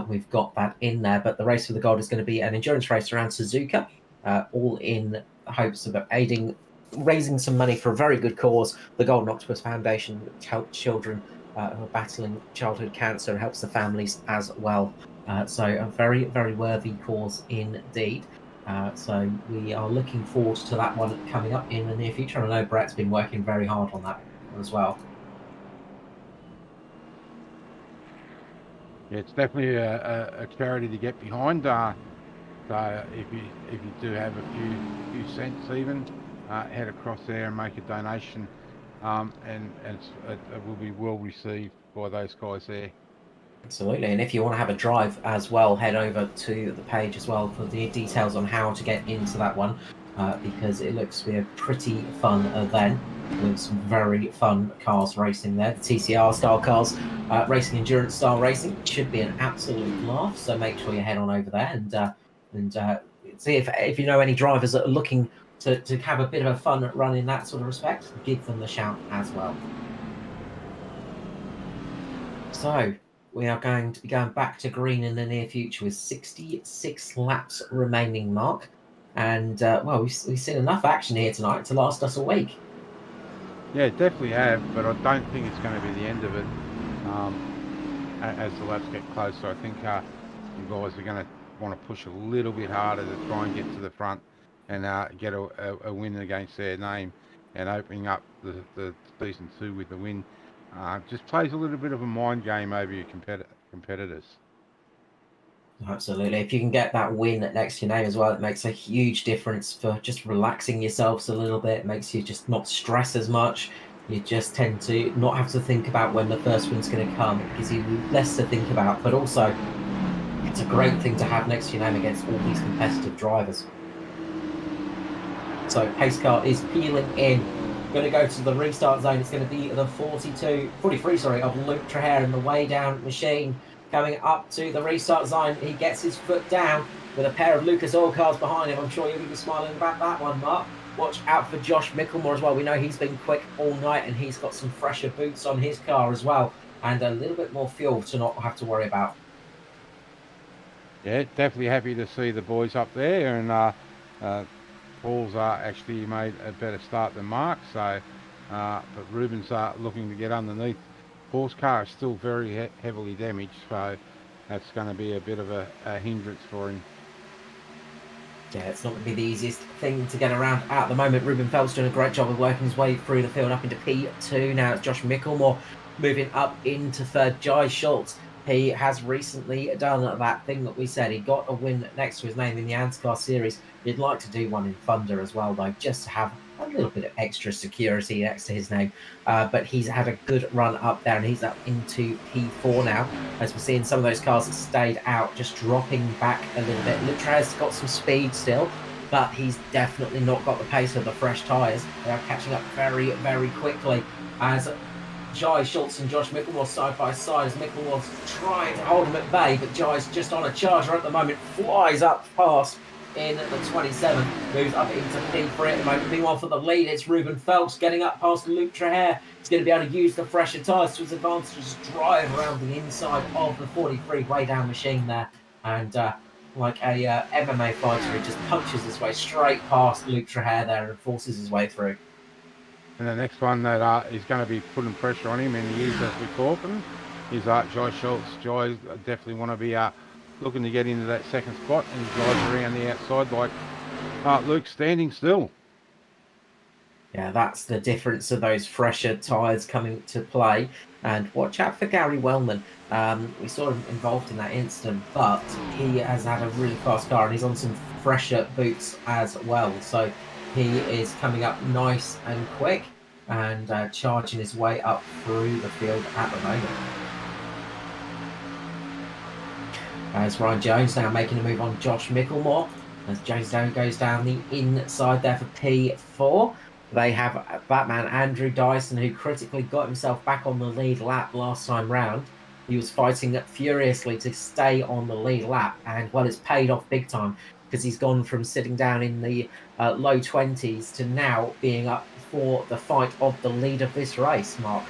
we've got that in there. But the race for the gold is going to be an endurance race around Suzuka, all in hopes of raising some money for a very good cause, the Golden Octopus Foundation, which helps children who are battling childhood cancer and helps the families as well. So a very, very worthy cause indeed. So we are looking forward to that one coming up in the near future. I know Brett's been working very hard on that as well. Yeah, it's definitely a charity to get behind. So if you do have a few cents even, head across there and make a donation, and it will be well received by those guys there. Absolutely, and if you want to have a drive as well, head over to the page as well for the details on how to get into that one, because it looks to be a pretty fun event with some very fun cars racing there. The TCR style cars, racing endurance style racing, should be an absolute laugh. So make sure you head on over there and see if you know any drivers that are looking to have a bit of a fun run in that sort of respect, give them the shout as well. So we are going to be going back to green in the near future with 66 laps remaining, Mark. And, well, we've seen enough action here tonight to last us a week. Yeah, definitely have, but I don't think it's going to be the end of it as the laps get closer. I think you guys are going to want to push a little bit harder to try and get to the front and get a win against their name, and opening up the season 2 with the win just plays a little bit of a mind game over your competitors. Absolutely. If you can get that win next to your name as well, it makes a huge difference for just relaxing yourselves a little bit. It makes you just not stress as much. You just tend to not have to think about when the first win's going to come. It gives you less to think about, but also it's a great thing to have next to your name against all these competitive drivers. So pace car is peeling in. Going to go to the restart zone. It's going to be the 43 of Luke Traher in the way down machine. Coming up to the restart zone, he gets his foot down with a pair of Lucas Oil cars behind him. I'm sure you'll be smiling about that one, Mark. Watch out for Josh Micklemore as well. We know he's been quick all night and he's got some fresher boots on his car as well, and a little bit more fuel to not have to worry about. Yeah, definitely happy to see the boys up there, and Paul's actually made a better start than Mark. So, but Ruben's looking to get underneath. Paul's car is still very heavily damaged, so that's going to be a bit of a hindrance for him. Yeah, it's not going to be the easiest thing to get around at the moment. Ruben Phelps doing a great job of working his way through the field up into P2. Now it's Josh Micklemore moving up into third. Jai Schultz, he has recently done that thing that we said. He got a win next to his name in the ANZCAR series. He'd like to do one in Thunder as well, though, just to have a little bit of extra security next to his name. But he's had a good run up there, and he's up into P4 now. As we're seeing some of those cars that stayed out, just dropping back a little bit. Lutrez got some speed still, but he's definitely not got the pace of the fresh tyres. They are catching up very, very quickly as Jai Schultz and Josh Micklemore side by side, as Micklemore's trying to hold him at bay, but Jai's just on a charger at the moment, flies up past in the 27, moves up into P3 at the moment. Meanwhile, for the lead, it's Ruben Phelps getting up past Luke Trahere. He's going to be able to use the fresher tyres to his advantage, just drive around the inside of the 43 way down machine there. And like a MMA fighter, he just punches his way straight past Luke Trahere there and forces his way through. And the next one that is going to be putting pressure on him, and he is as we're talking, is Jai Schultz. Jai definitely want to be looking to get into that second spot, and he drives around the outside like Luke standing still. Yeah, that's the difference of those fresher tyres coming to play. And watch out for Gary Wellman. We saw him involved in that incident, but he has had a really fast car and he's on some fresher boots as well. So he is coming up nice and quick and charging his way up through the field at the moment. As Ryan Jones now making a move on Josh Micklemore. As Jones goes down the inside there for P4. They have Batman Andrew Dyson, who critically got himself back on the lead lap last time round. He was fighting furiously to stay on the lead lap, and well, it's paid off big time because he's gone from sitting down in the low 20s to now being up for the fight of the lead of this race, Mark.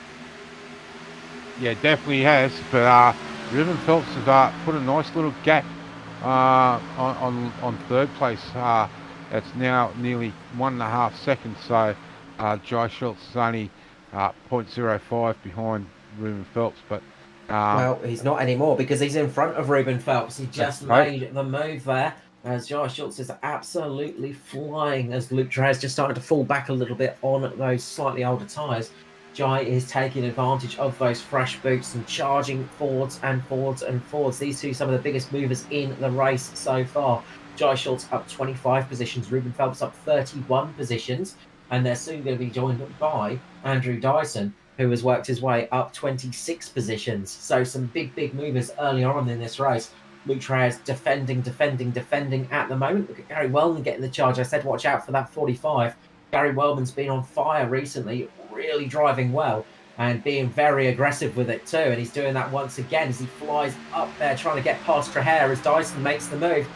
Yeah, definitely has. But Ruben Phelps has put a nice little gap on third place. It's now nearly 1.5 seconds. So Jai Schultz is only 0.05 behind Ruben Phelps. But well, he's not anymore because he's in front of Ruben Phelps. He just made the move there. As Jai Schultz is absolutely flying, as Luke Trahere is just starting to fall back a little bit on those slightly older tyres. Jai is taking advantage of those fresh boots and charging forwards and forwards and forwards. These two, some of the biggest movers in the race so far. Jai Schultz up 25 positions, Ruben Phelps up 31 positions, and they're soon going to be joined by Andrew Dyson, who has worked his way up 26 positions. So some big movers earlier on in this race. Luke Trahere is defending at the moment. Look at Gary Wellman getting the charge. I said watch out for that 45. Gary Wellman's been on fire recently, really driving well and being very aggressive with it too. And he's doing that once again as he flies up there trying to get past Trahere as Dyson makes the move.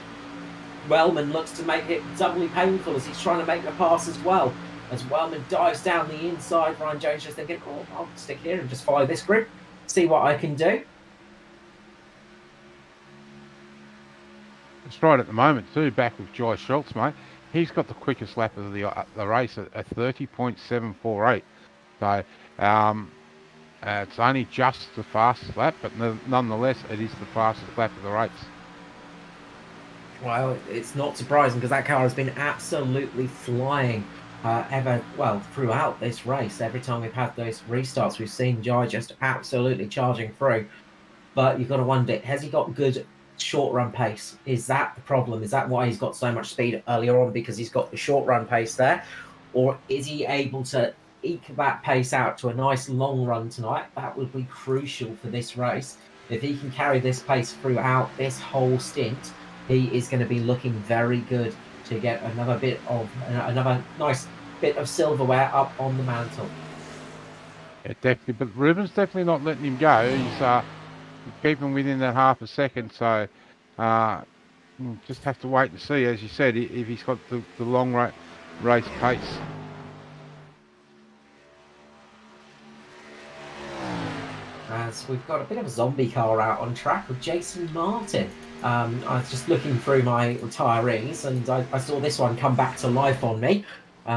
Wellman looks to make it doubly painful as he's trying to make the pass as well. As Wellman dives down the inside, Ryan Jones just thinking, oh, I'll stick here and just follow this group, see what I can do. That's right at the moment too, back with Jai Schultz, mate. He's got the quickest lap of the race at 30.748. So it's only just the fastest lap, but nonetheless, it is the fastest lap of the race. Well, it's not surprising because that car has been absolutely flying throughout this race. Every time we've had those restarts, we've seen Jai just absolutely charging through. But you've got to wonder, has he got good short run pace? Is that the problem? Is that why he's got so much speed earlier on, because he's got the short run pace there? Or is he able to eke that pace out to a nice long run tonight? That would be crucial for this race. If he can carry this pace throughout this whole stint, he is going to be looking very good to get another nice bit of silverware up on the mantle. Yeah, definitely. But Ruben's definitely not letting him go. He's keeping within that half a second. So just have to wait and see, as you said, if he's got the long race pace. as we've got a bit of a zombie car out on track with Jason Martin. I was just looking through my retirees, and I saw this one come back to life on me.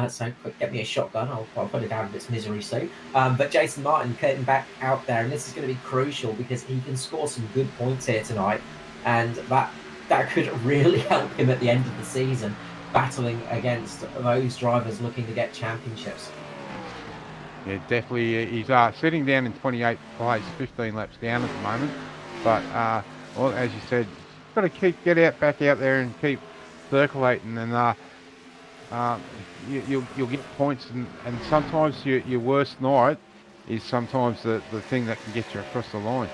So quick, get me a shotgun. I'll put it out of its misery soon. But Jason Martin getting back out there, and this is going to be crucial because he can score some good points here tonight, and that could really help him at the end of the season, battling against those drivers looking to get championships. Yeah, definitely. He's sitting down in 28th place, 15 laps down at the moment. But well, as you said, got to get back out there and keep circulating, and you'll get points. And sometimes your worst night is sometimes the thing that can get you across the line.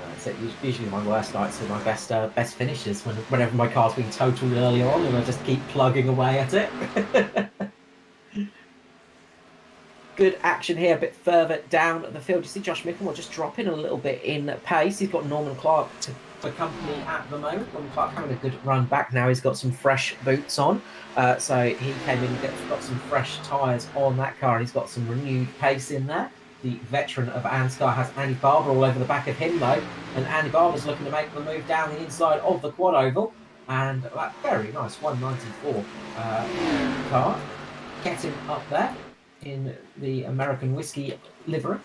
That's it. Usually my worst nights are my best finishes whenever my car's been totaled earlier on, and I just keep plugging away at it. Good action here a bit further down the field. You see Josh Mickelmore just dropping a little bit in pace. He's got Norman Clark for company at the moment. Norman Clark having a good run back now. He's got some fresh boots on. So he came in and got some fresh tyres on that car, and he's got some renewed pace in there. The veteran of ANZCAR has Andy Barber all over the back of him, though. And Andy Barber's looking to make the move down the inside of the quad oval. And that very nice 194 car. Get him up there in the American whiskey livery,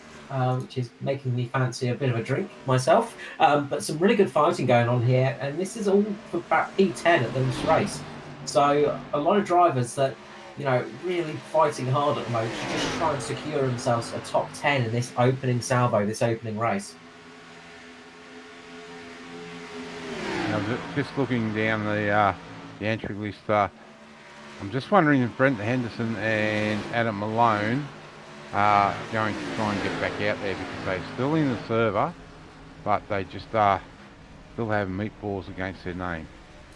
which is making me fancy a bit of a drink myself. But some really good fighting going on here, and this is all for about P10 at this race. So a lot of drivers that, you know, really fighting hard at the moment to just try and secure themselves a top 10 in this opening salvo, this opening race. Now, just looking down the entry list, I'm just wondering if Brent Henderson and Adam Malone are going to try and get back out there, because they're still in the server, but they just still have meatballs against their name.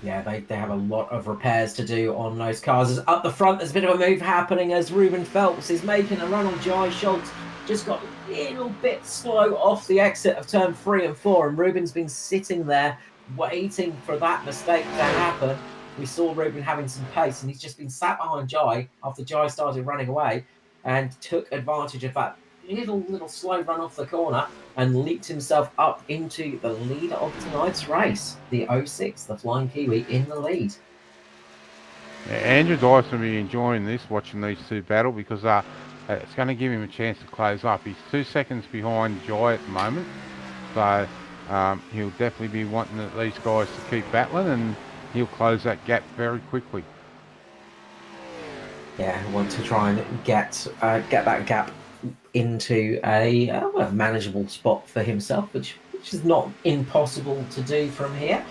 Yeah, they have a lot of repairs to do on those cars. As up the front, there's a bit of a move happening as Ruben Phelps is making a run on Jai Schultz. Just got a little bit slow off the exit of turn 3 and 4, and Ruben's been sitting there waiting for that mistake to happen. We saw Ruben having some pace, and he's just been sat behind Jai after Jai started running away, and took advantage of that little slow run off the corner and leaped himself up into the lead of tonight's race. The 06, the Flying Kiwi, in the lead. Yeah, Andrew Dice will be enjoying this, watching these two battle, because it's going to give him a chance to close up. He's 2 seconds behind Jai at the moment, so he'll definitely be wanting these guys to keep battling, and he'll close that gap very quickly. Yeah, I want to try and get that gap into a manageable spot for himself, which is not impossible to do from here.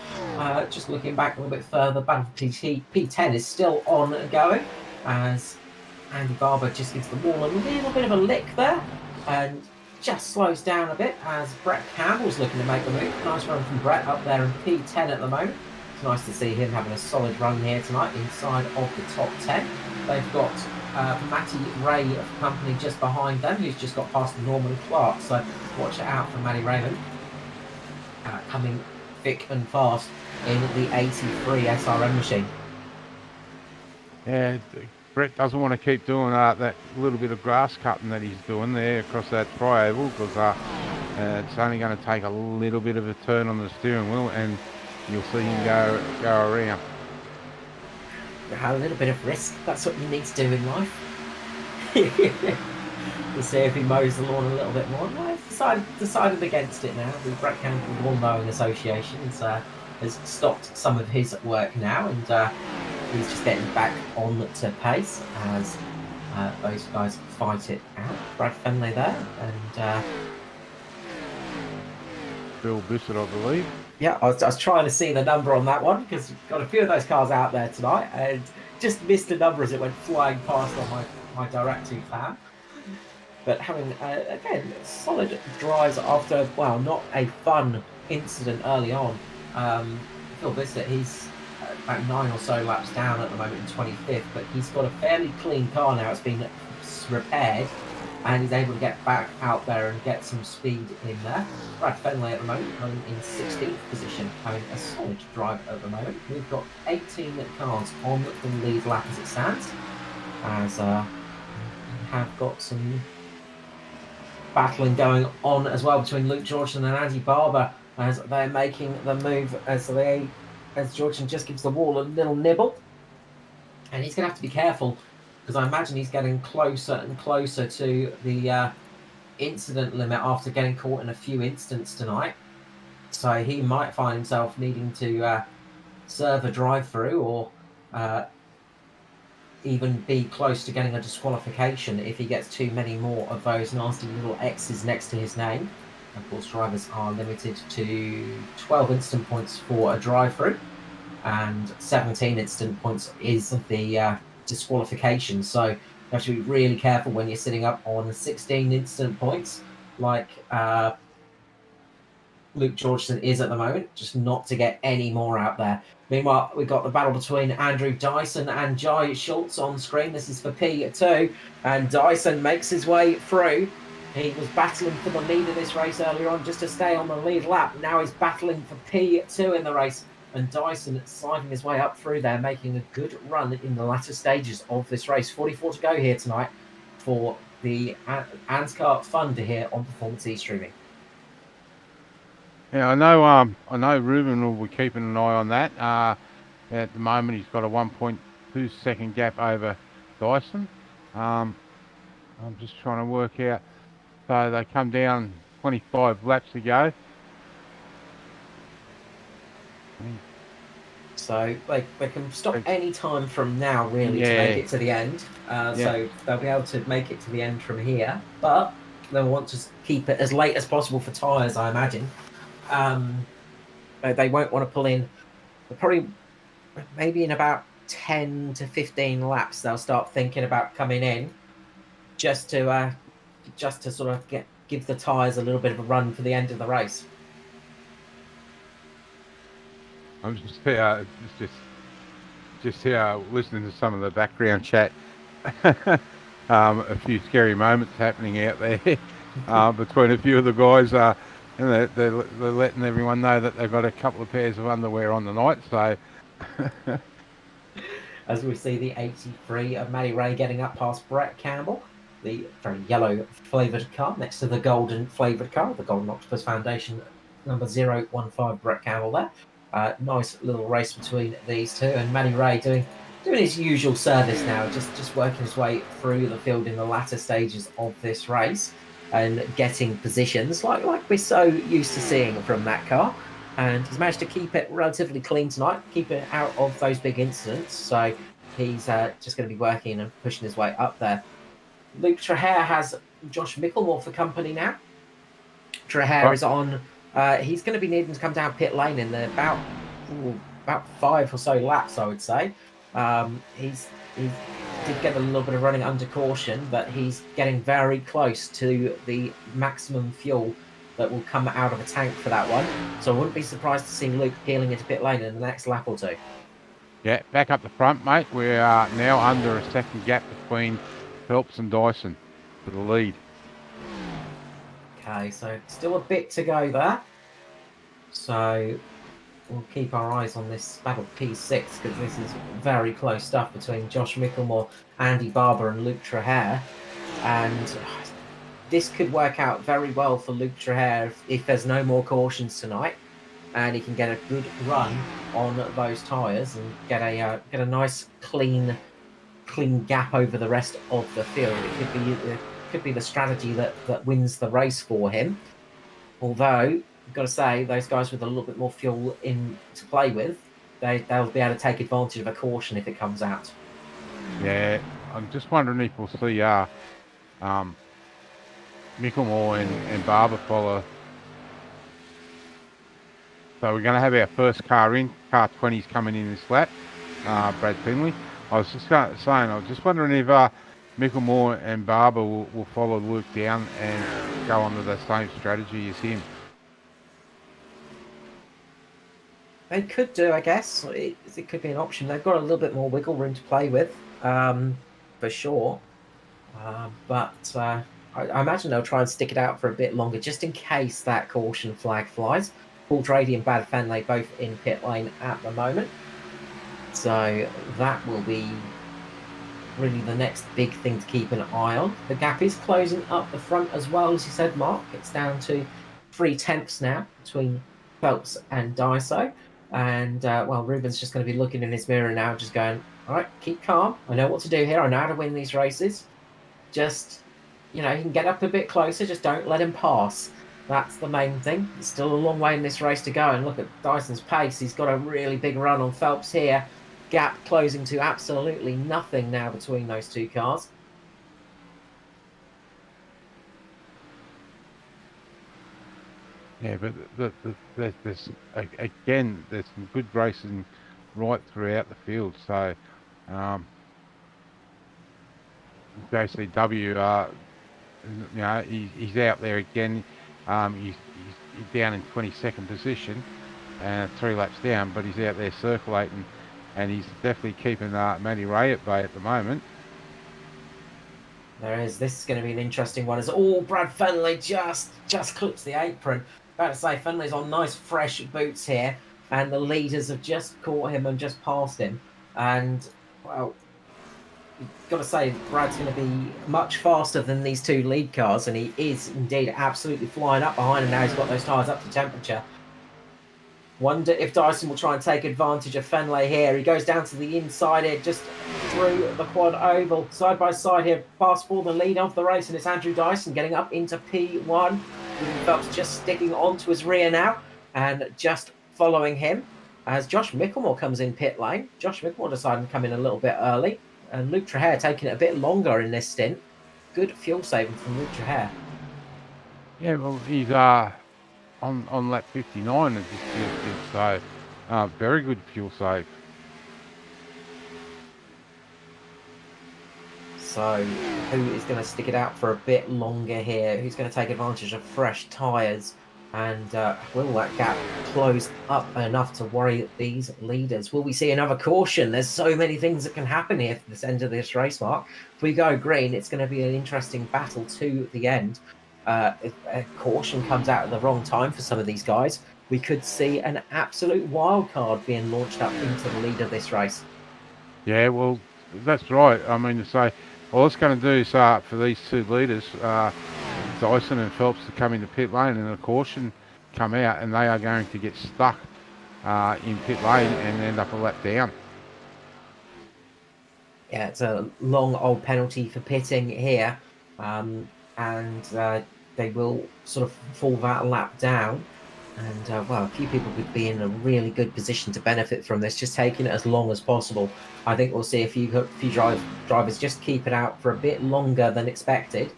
Just looking back a little bit further, Battle for P10 is still ongoing, as Andy Barber just gives the wall a little bit of a lick there, and just slows down a bit as Brett Campbell's looking to make the move. Nice run from Brett up there in P10 at the moment. It's nice to see him having a solid run here tonight inside of the top 10. They've got Matty Ray of company just behind them, who's just got past Norman Clark. So watch it out for Matty Raven. Coming thick and fast in the 83 SRM machine. Yeah, Brett doesn't want to keep doing that little bit of grass cutting that he's doing there across that tri-oval, because it's only going to take a little bit of a turn on the steering wheel, and you'll see him go around. A little bit of risk, that's what you need to do in life. We'll see if he mows the lawn a little bit more. No, decided against it now. The Brett Campbell Lawn Mowing Association has stopped some of his work now, and he's just getting back on to pace as those guys fight it out. Brad Fenley there, and Bill Bissett, I believe. Yeah, I was trying to see the number on that one, because we've got a few of those cars out there tonight, and just missed the number as it went flying past on my Direct2 fan. But having, again, solid drives after, well, not a fun incident early on. Phil Bissett, he's about 9 or so laps down at the moment in 25th, but he's got a fairly clean car now. It's been repaired, and he's able to get back out there and get some speed in there. Brad Fenley at the moment running in 16th position, having a solid drive at the moment. We've got 18 cars on the lead lap as it stands, as we have got some battling going on as well between Luke Georgeson and Andy Barber as they're making the move as Georgeson just gives the wall a little nibble. And he's going to have to be careful because I imagine he's getting closer and closer to the incident limit after getting caught in a few incidents tonight. So he might find himself needing to serve a drive-through or even be close to getting a disqualification if he gets too many more of those nasty little X's next to his name. Of course, drivers are limited to 12 instant points for a drive-through, and 17 instant points is the disqualification. So you have to be really careful when you're sitting up on 16 instant points, like Luke Georgeson is at the moment, just not to get any more out there. Meanwhile, we've got the battle between Andrew Dyson and Jai Schultz on screen. This is for P2, and Dyson makes his way through. He was battling for the lead of this race earlier on just to stay on the lead lap. Now he's battling for P2 in the race, and Dyson sliding his way up through there, making a good run in the latter stages of this race. 44 to go here tonight for the ANZCAR Fund here on Performance E-Streaming. Yeah, I know Ruben will be keeping an eye on that. At the moment, he's got a 1.2 second gap over Dyson. I'm just trying to work out. So they come down 25 laps to go. So they can stop any time from now, really, to make it to the end. So they'll be able to make it to the end from here. But they'll want to keep it as late as possible for tyres, I imagine. They won't want to pull in. Probably maybe in about 10 to 15 laps, they'll start thinking about coming in just to sort of give the tyres a little bit of a run for the end of the race. I'm just here listening to some of the background chat. A few scary moments happening out there between a few of the guys. And they're letting everyone know that they've got a couple of pairs of underwear on the night. So, as we see the 83 of Matty Ray getting up past Brett Campbell, the very yellow flavoured car next to the golden flavoured car, the Golden Octopus Foundation number 015 Brett Campbell there. Nice little race between these two, and Matty Ray doing his usual service now, just working his way through the field in the latter stages of this race and getting positions like we're so used to seeing from that car. And he's managed to keep it relatively clean tonight, keep it out of those big incidents. So he's just going to be working and pushing his way up there. Luke Trahair has Josh Micklemore for company now. Trahair is on. He's going to be needing to come down pit lane in the about 5 or so laps, I would say. He did get a little bit of running under caution, but he's getting very close to the maximum fuel that will come out of a tank for that one. So I wouldn't be surprised to see Luke peeling into pit lane in the next lap or two. Yeah, back up the front, mate. We are now under a second gap between Phelps and Dyson for the lead. Okay, so still a bit to go there. So we'll keep our eyes on this battle P6 because this is very close stuff between Josh Micklemore, Andy Barber and Luke Trahair. And this could work out very well for Luke Trahair if there's no more cautions tonight and he can get a good run on those tyres and get a nice clean gap over the rest of the field. It could be the strategy that wins the race for him. Although I've got to say, those guys with a little bit more fuel in to play with, they'll be able to take advantage of a caution if it comes out. Yeah, I'm just wondering if we'll see Micklemore and Barber follow. So we're going to have our first car in. Car 20's coming in this lap, Brad Finley. I was just wondering if Micklemore and Barber will follow Luke down and go on to the same strategy as him. They could do, I guess. It could be an option. They've got a little bit more wiggle room to play with, for sure. But I imagine they'll try and stick it out for a bit longer, just in case that caution flag flies. Paul Drady and Brad Fenley both in pit lane at the moment. So that will be really the next big thing to keep an eye on. The gap is closing up the front as well, as you said, Mark. It's down to 3/10 now between Phelps and Daiso. And, well, Ruben's just going to be looking in his mirror now, just going, all right, keep calm. I know what to do here. I know how to win these races. Just, you know, he can get up a bit closer. Just don't let him pass. That's the main thing. There's still a long way in this race to go. And look at Dyson's pace. He's got a really big run on Phelps here. Gap closing to absolutely nothing now between those two cars. Yeah, but there's again, there's some good racing right throughout the field. So, JCW, you know, he's out there again. He's down in 22nd position, and 3 laps down, but he's out there circulating, and he's definitely keeping Matty Ray at bay at the moment. There is. This is going to be an interesting one. As Brad Fenley just clips the apron. About to say, Fenley's on nice fresh boots here, and the leaders have just caught him and just passed him. And, well, you've got to say, Brad's going to be much faster than these two lead cars, and he is indeed absolutely flying up behind him now. He's got those tyres up to temperature. Wonder if Dyson will try and take advantage of Fenley here. He goes down to the inside here, just through the quad oval. Side by side here, fast for the lead of the race, and it's Andrew Dyson getting up into P1. Ruben Phelps just sticking onto his rear now, and just following him as Josh Micklemore comes in pit lane. Josh Micklemore deciding to come in a little bit early, and Luke Trahere taking it a bit longer in this stint. Good fuel saving from Luke Trahere. Yeah, well, he's on lap 59 of this field, so very good fuel save. So who is going to stick it out for a bit longer here? Who's going to take advantage of fresh tyres? And will that gap close up enough to worry these leaders? Will we see another caution? There's so many things that can happen here at this end of this race, Mark. If we go green, it's going to be an interesting battle to the end. If a caution comes out at the wrong time for some of these guys, we could see an absolute wild card being launched up into the lead of this race. Yeah, well, that's right. I mean, to say, all it's going to do is for these two leaders, Dyson and Phelps, to come into pit lane and a caution come out, and they are going to get stuck in pit lane and end up a lap down. Yeah, it's a long old penalty for pitting here, and they will sort of fall that lap down. And, well, a few people could be in a really good position to benefit from this, just taking it as long as possible. I think we'll see a few drivers just keep it out for a bit longer than expected,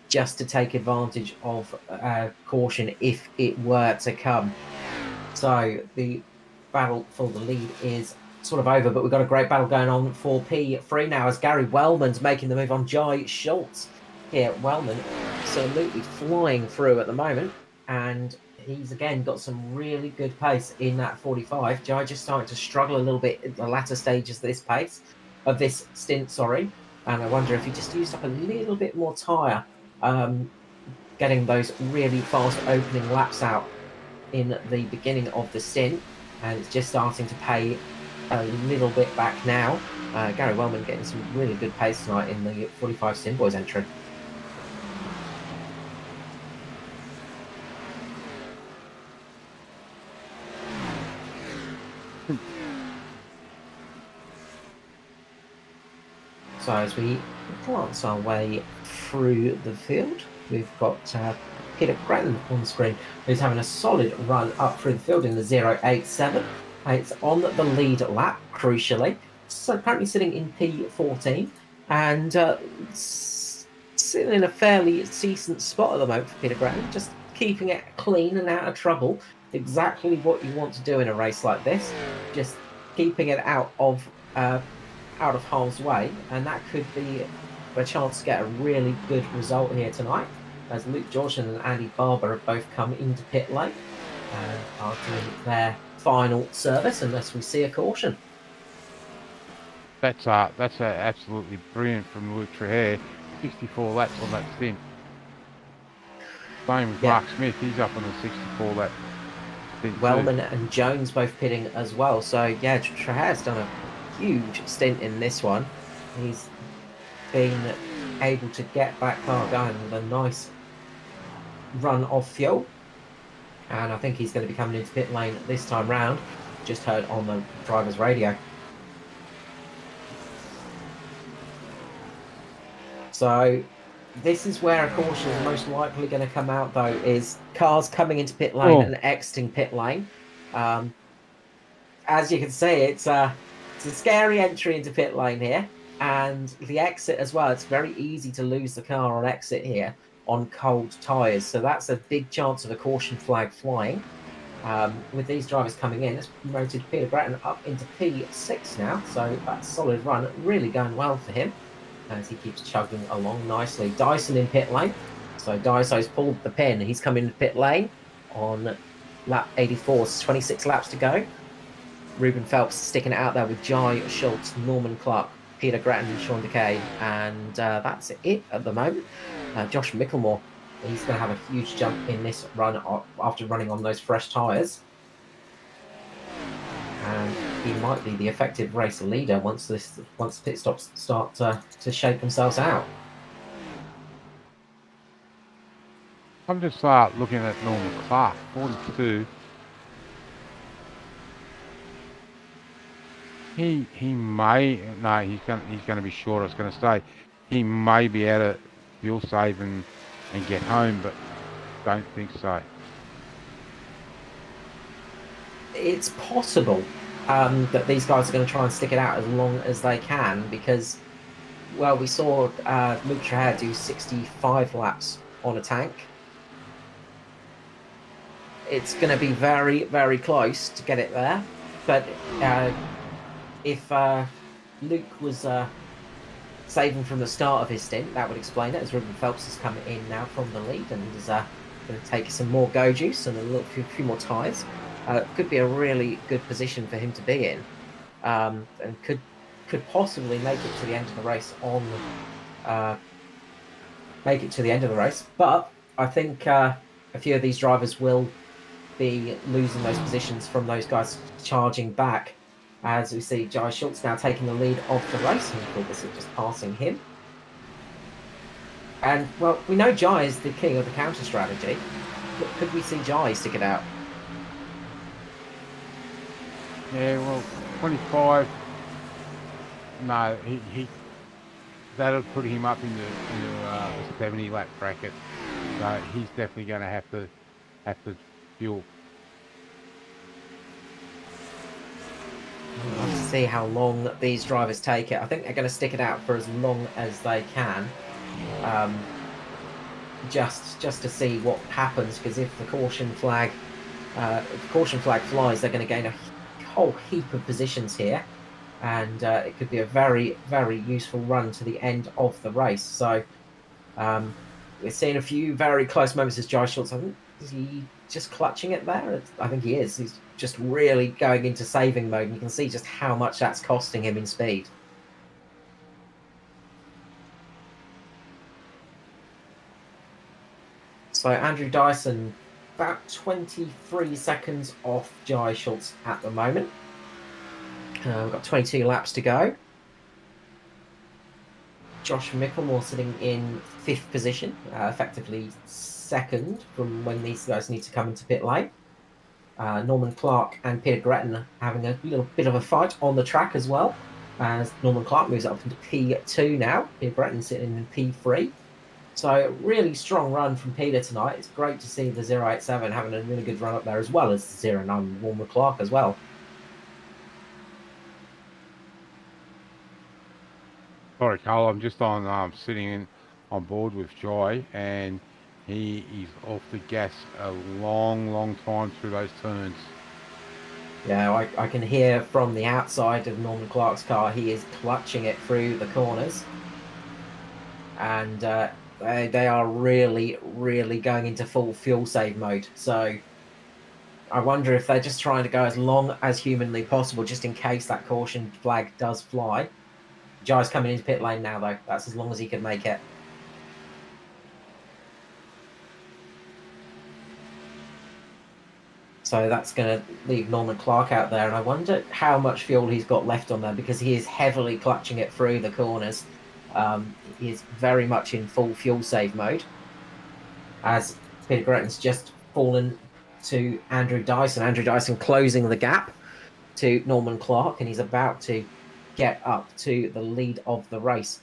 just to take advantage of caution if it were to come. So the battle for the lead is sort of over, but we've got a great battle going on for P3 now as Gary Wellman's making the move on Jai Schultz. Here, Wellman absolutely flying through at the moment, and he's again got some really good pace in that 45. Jai just starting to struggle a little bit at the latter stages of this stint, and I wonder if he just used up a little bit more tyre, getting those really fast opening laps out in the beginning of the stint, and it's just starting to pay a little bit back now. Gary Wellman getting some really good pace tonight in the 45 Stint Boys entry. So as we glance our way through the field, we've got Peter Grattan on screen, who's having a solid run up through the field in the 087. It's on the lead lap, crucially. So currently sitting in P14 and sitting in a fairly decent spot at the moment for Peter Grattan, just keeping it clean and out of trouble. Exactly what you want to do in a race like this, just keeping it out of harm's way, and that could be a chance to get a really good result here tonight, as Luke Georgeson and Andy Barber have both come into pit lane and are doing their final service unless we see a caution. That's absolutely brilliant from Luke Trahere. 64 laps on that stint. Same with Mark Smith, he's up on the 64 lap stint. Wellman and Jones both pitting as well. So yeah, Trahare's done a huge stint in this one. He's been able to get that car going with a nice run of fuel. And I think he's going to be coming into pit lane this time round. Just heard on the driver's radio. So this is where a caution is most likely going to come out, though, is cars coming into pit lane and exiting pit lane. As you can see, it's a scary entry into pit lane here. And the exit as well, it's very easy to lose the car on exit here on cold tyres. So that's a big chance of a caution flag flying. With these drivers coming in, it's promoted Peter Grattan up into P6 now. So that's a solid run, really going well for him as he keeps chugging along nicely. Dyson in pit lane. So Dyso's pulled the pin. He's coming into pit lane on lap 84. 26 laps to go. Ruben Phelps sticking it out there with Jai Schultz, Norman Clark, Peter Grattan, Sean Decay, and that's it at the moment. Josh Micklemore, he's going to have a huge jump in this run after running on those fresh tyres. And he might be the effective race leader once pit stops start to shake themselves out. I'm just looking at Norman Clark, 42. He may he's going to be short. I was going to say he may be out of fuel save and get home, but don't think so. It's possible that these guys are going to try and stick it out as long as they can because, well, we saw Luke Traher do 65 laps on a tank. It's going to be very, very close to get it there, but if Luke was saving from the start of his stint, that would explain it, as Ruben Phelps has come in now from the lead and is going to take some more go juice and a few more tyres. Could be a really good position for him to be in, and could possibly make it to the end of the race But I think a few of these drivers will be losing those positions from those guys charging back. As we see Jai Schultz now taking the lead of the race, and Corbus is just passing him. And, well, we know Jai is the king of the counter strategy. Could we see Jai stick it out? Yeah, well, 25. No, he that'll put him up into the 70 lap bracket. So he's definitely going to have to fuel. We'll have to see how long these drivers take it. I think they're going to stick it out for as long as they can, just to see what happens. Because if the caution flag flies, they're going to gain a whole heap of positions here, and it could be a very, very useful run to the end of the race. So we're seeing a few very close moments as Jai Schultz. I think, is he just clutching it there? I think he is. He's just really going into saving mode, and you can see just how much that's costing him in speed. So Andrew Dyson, about 23 seconds off Jai Schultz at the moment. We've got 22 laps to go. Josh Micklemore sitting in 5th position, effectively second from when these guys need to come into pit lane. Norman Clark and Peter Grattan having a little bit of a fight on the track as well, as Norman Clark moves up into P2 now. Peter Grattan sitting in P3. So really strong run from Peter tonight. It's great to see the 087 having a really good run up there, as well as the 09 Norman Clark as well. Sorry, Carl, I'm just on sitting on board with Jai, and he is off the gas a long time through those turns. Yeah, I can hear from the outside of Norman Clark's car, he is clutching it through the corners. And they are really, really going into full fuel save mode. So I wonder if they're just trying to go as long as humanly possible, just in case that caution flag does fly. Jai's coming into pit lane now, though. That's as long as he can make it. So that's going to leave Norman Clark out there. And I wonder how much fuel he's got left on there, because he is heavily clutching it through the corners. He is very much in full fuel save mode, as Peter Gretton's just fallen to Andrew Dyson. Andrew Dyson closing the gap to Norman Clark, and he's about to get up to the lead of the race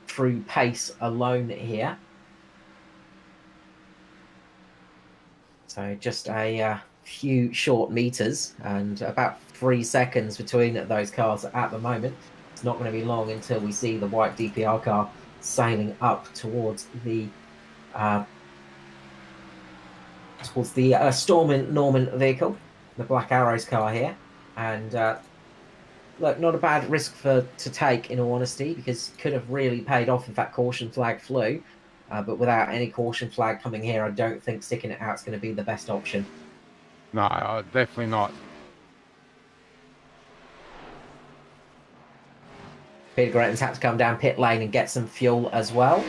through pace alone here. So just a few short meters and about 3 seconds between those cars at the moment. It's not going to be long until we see the white DPR car sailing up towards the Storm Norman vehicle, the Black Arrows car here. And look, not a bad risk to take, in all honesty, because it could have really paid off if that caution flag flew. But without any caution flag coming here, I don't think sticking it out is going to be the best option. No, definitely not. Peter Gretton's had to come down pit lane and get some fuel as well.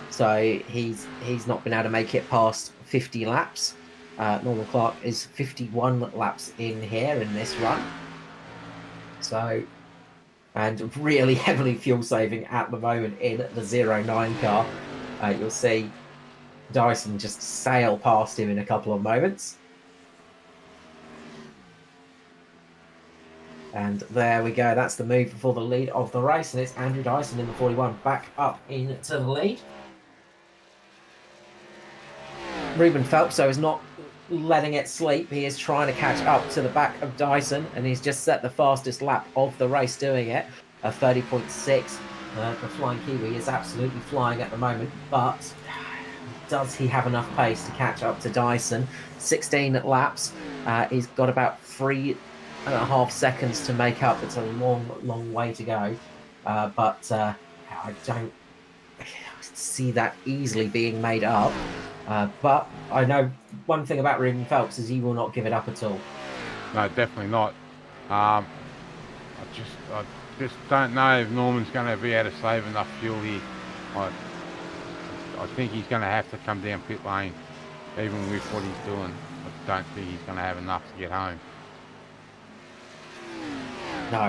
So he's not been able to make it past 50 laps. Norman Clark is 51 laps in here in this run. So, and really heavily fuel saving at the moment in the 09 car. You'll see Dyson just sail past him in a couple of moments. And there we go. That's the move for the lead of the race. And it's Andrew Dyson in the 41 back up into the lead. Ruben Phelps, so, is not letting it sleep. He is trying to catch up to the back of Dyson. And he's just set the fastest lap of the race doing it. A 30.6. The Flying Kiwi is absolutely flying at the moment, but does he have enough pace to catch up to Dyson? 16 laps. He's got about 3.5 seconds to make up. It's a long way to go, but I don't see that easily being made up. But I know one thing about Ruben Phelps is he will not give it up at all. No, definitely not. I just don't know if Norman's going to be able to save enough fuel here. I think he's going to have to come down pit lane, even with what he's doing. I don't think he's going to have enough to get home. No,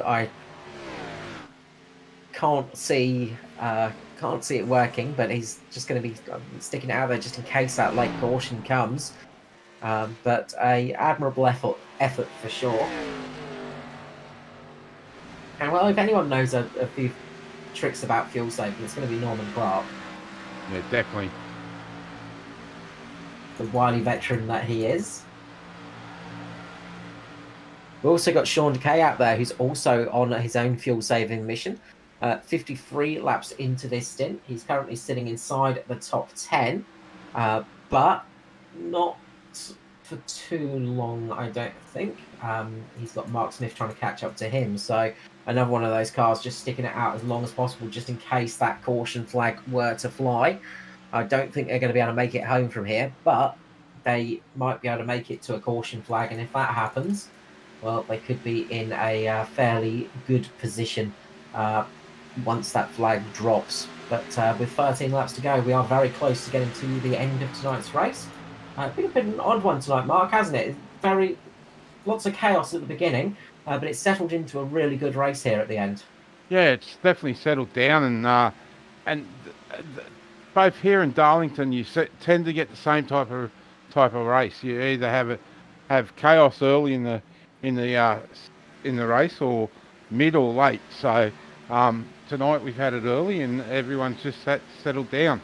I can't see it working, but he's just going to be sticking it out there just in case that late caution comes. But a admirable effort for sure. And well, if anyone knows a few tricks about fuel saving, it's going to be Norman Clark. Yeah, definitely. The wily veteran that he is. We've also got Sean Decay out there, who's also on his own fuel saving mission. 53 laps into this stint. He's currently sitting inside the top 10, but not for too long, I don't think. He's got Mark Smith trying to catch up to him, so another one of those cars just sticking it out as long as possible just in case that caution flag were to fly. I don't think they're going to be able to make it home from here, but they might be able to make it to a caution flag, and if that happens, well, they could be in a fairly good position once that flag drops. But with 13 laps to go, we are very close to getting to the end of tonight's race. It's been a bit of an odd one tonight, Mark, hasn't it? Lots of chaos at the beginning, but it's settled into a really good race here at the end. Yeah, it's definitely settled down, and both here in Darlington, you tend to get the same type of race. You either have chaos early in the race, or mid or late. So tonight we've had it early, and everyone's just settled down.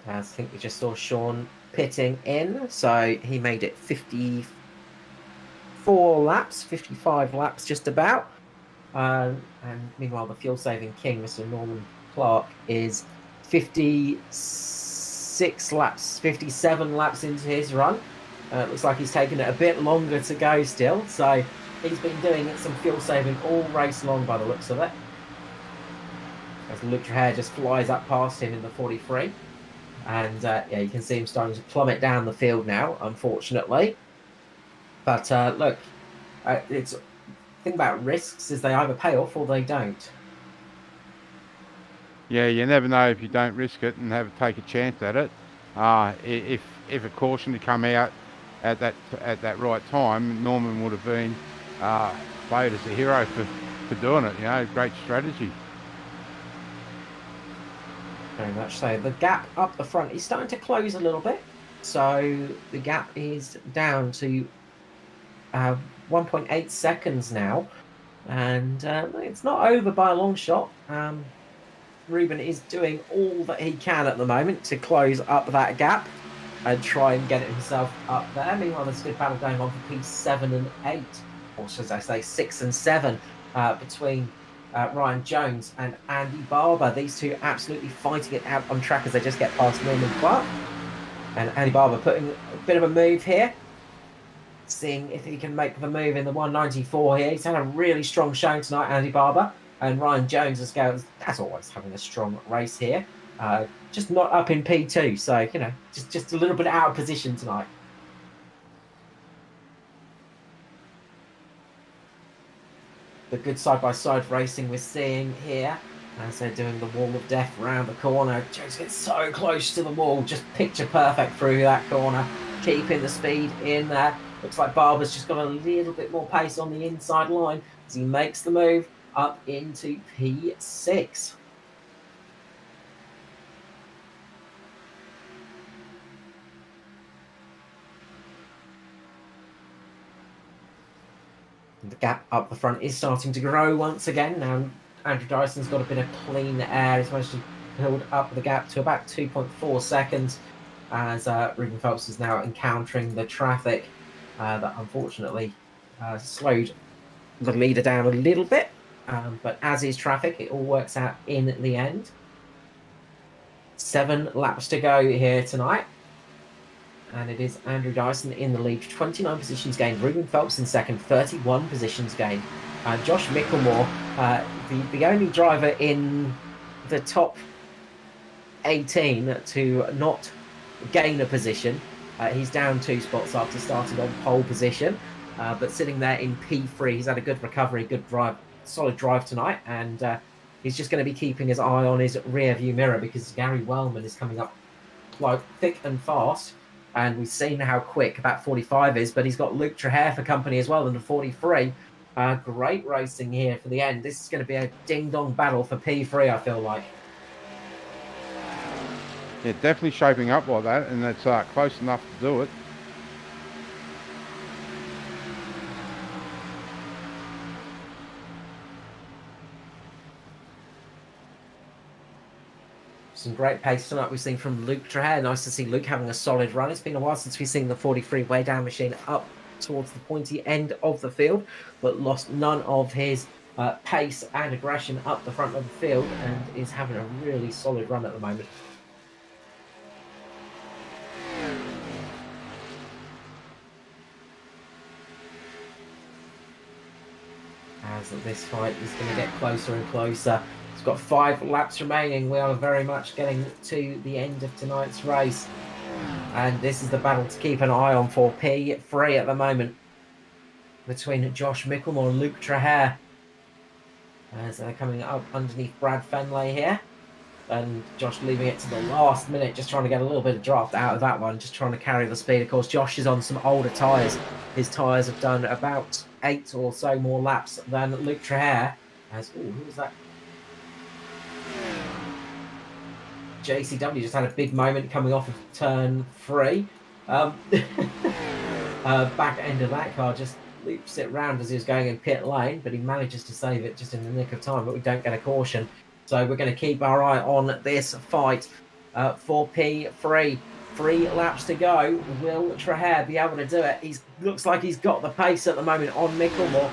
I think we just saw Sean pitting in, so he made it 55 laps just about. And meanwhile, the fuel-saving king, Mr. Norman Clark, is 57 laps into his run. Looks like he's taken it a bit longer to go still, so he's been doing some fuel-saving all race long by the looks of it. As Luke Traher just flies up past him in the 43. And yeah, you can see him starting to plummet down the field now, unfortunately. But look, the thing about risks is they either pay off or they don't. Yeah, you never know if you don't risk it and take a chance at it. If a caution had come out at that right time, Norman would have been played as a hero for doing it. Great strategy. Very much so. The gap up the front is starting to close a little bit. So the gap is down to 1.8 seconds now. And it's not over by a long shot. Ruben is doing all that he can at the moment to close up that gap and try and get it himself up there. Meanwhile, there's a good battle going on for P7 and 8, or should I say 6 and 7, between Ryan Jones and Andy Barber. These two absolutely fighting it out on track as they just get past Norman Clark. And Andy Barber putting a bit of a move here, seeing if he can make the move in the 194 here. He's had a really strong showing tonight, Andy Barber. And Ryan Jones, as always, having a strong race here. Just not up in P2, so, just a little bit out of position tonight. The good side-by-side racing we're seeing here as they're doing the wall of death around the corner. Jones gets so close to the wall, just picture perfect through that corner, keeping the speed in there. Looks like Barber's just got a little bit more pace on the inside line as he makes the move up into P6. The gap up the front is starting to grow once again. Now Andrew Dyson's got a bit of clean air. He's managed to build up the gap to about 2.4 seconds as Ruben Phelps is now encountering the traffic that unfortunately slowed the leader down a little bit. But as is traffic, it all works out in the end. 7 laps to go here tonight. And it is Andrew Dyson in the lead, 29 positions gained. Ruben Phelps in second, 31 positions gained. Josh Micklemore, the only driver in the top 18 to not gain a position. He's down 2 spots after starting on pole position, but sitting there in P3. He's had a good recovery, good drive, solid drive tonight, and he's just going to be keeping his eye on his rear view mirror because Gary Wellman is coming up like thick and fast. And we've seen how quick that 45 is, but he's got Luke Traher for company as well in the 43. Great racing here for the end. This is going to be a ding-dong battle for P3, I feel like. Yeah, definitely shaping up like that, and it's close enough to do it. Some great pace tonight we've seen from Luke Traher. Nice to see Luke having a solid run. It's been a while since we've seen the 43 way down machine up towards the pointy end of the field, but lost none of his pace and aggression up the front of the field and is having a really solid run at the moment. As this fight is going to get closer and closer. It's got 5 laps remaining. We are very much getting to the end of tonight's race. And this is the battle to keep an eye on for P3 at the moment, between Josh Micklemore and Luke Traher, as they're coming up underneath Brad Fenley here. And Josh leaving it to the last minute, just trying to get a little bit of draft out of that one, just trying to carry the speed. Of course, Josh is on some older tyres. His tyres have done about 8 or so more laps than Luke Traher. Who was that? JCW just had a big moment coming off of turn 3. Back end of that car just loops it round as he was going in pit lane, but he manages to save it just in the nick of time, but we don't get a caution. So we're going to keep our eye on this fight for P3. 3 laps to go. Will Traher be able to do it? He looks like he's got the pace at the moment on Micklemore.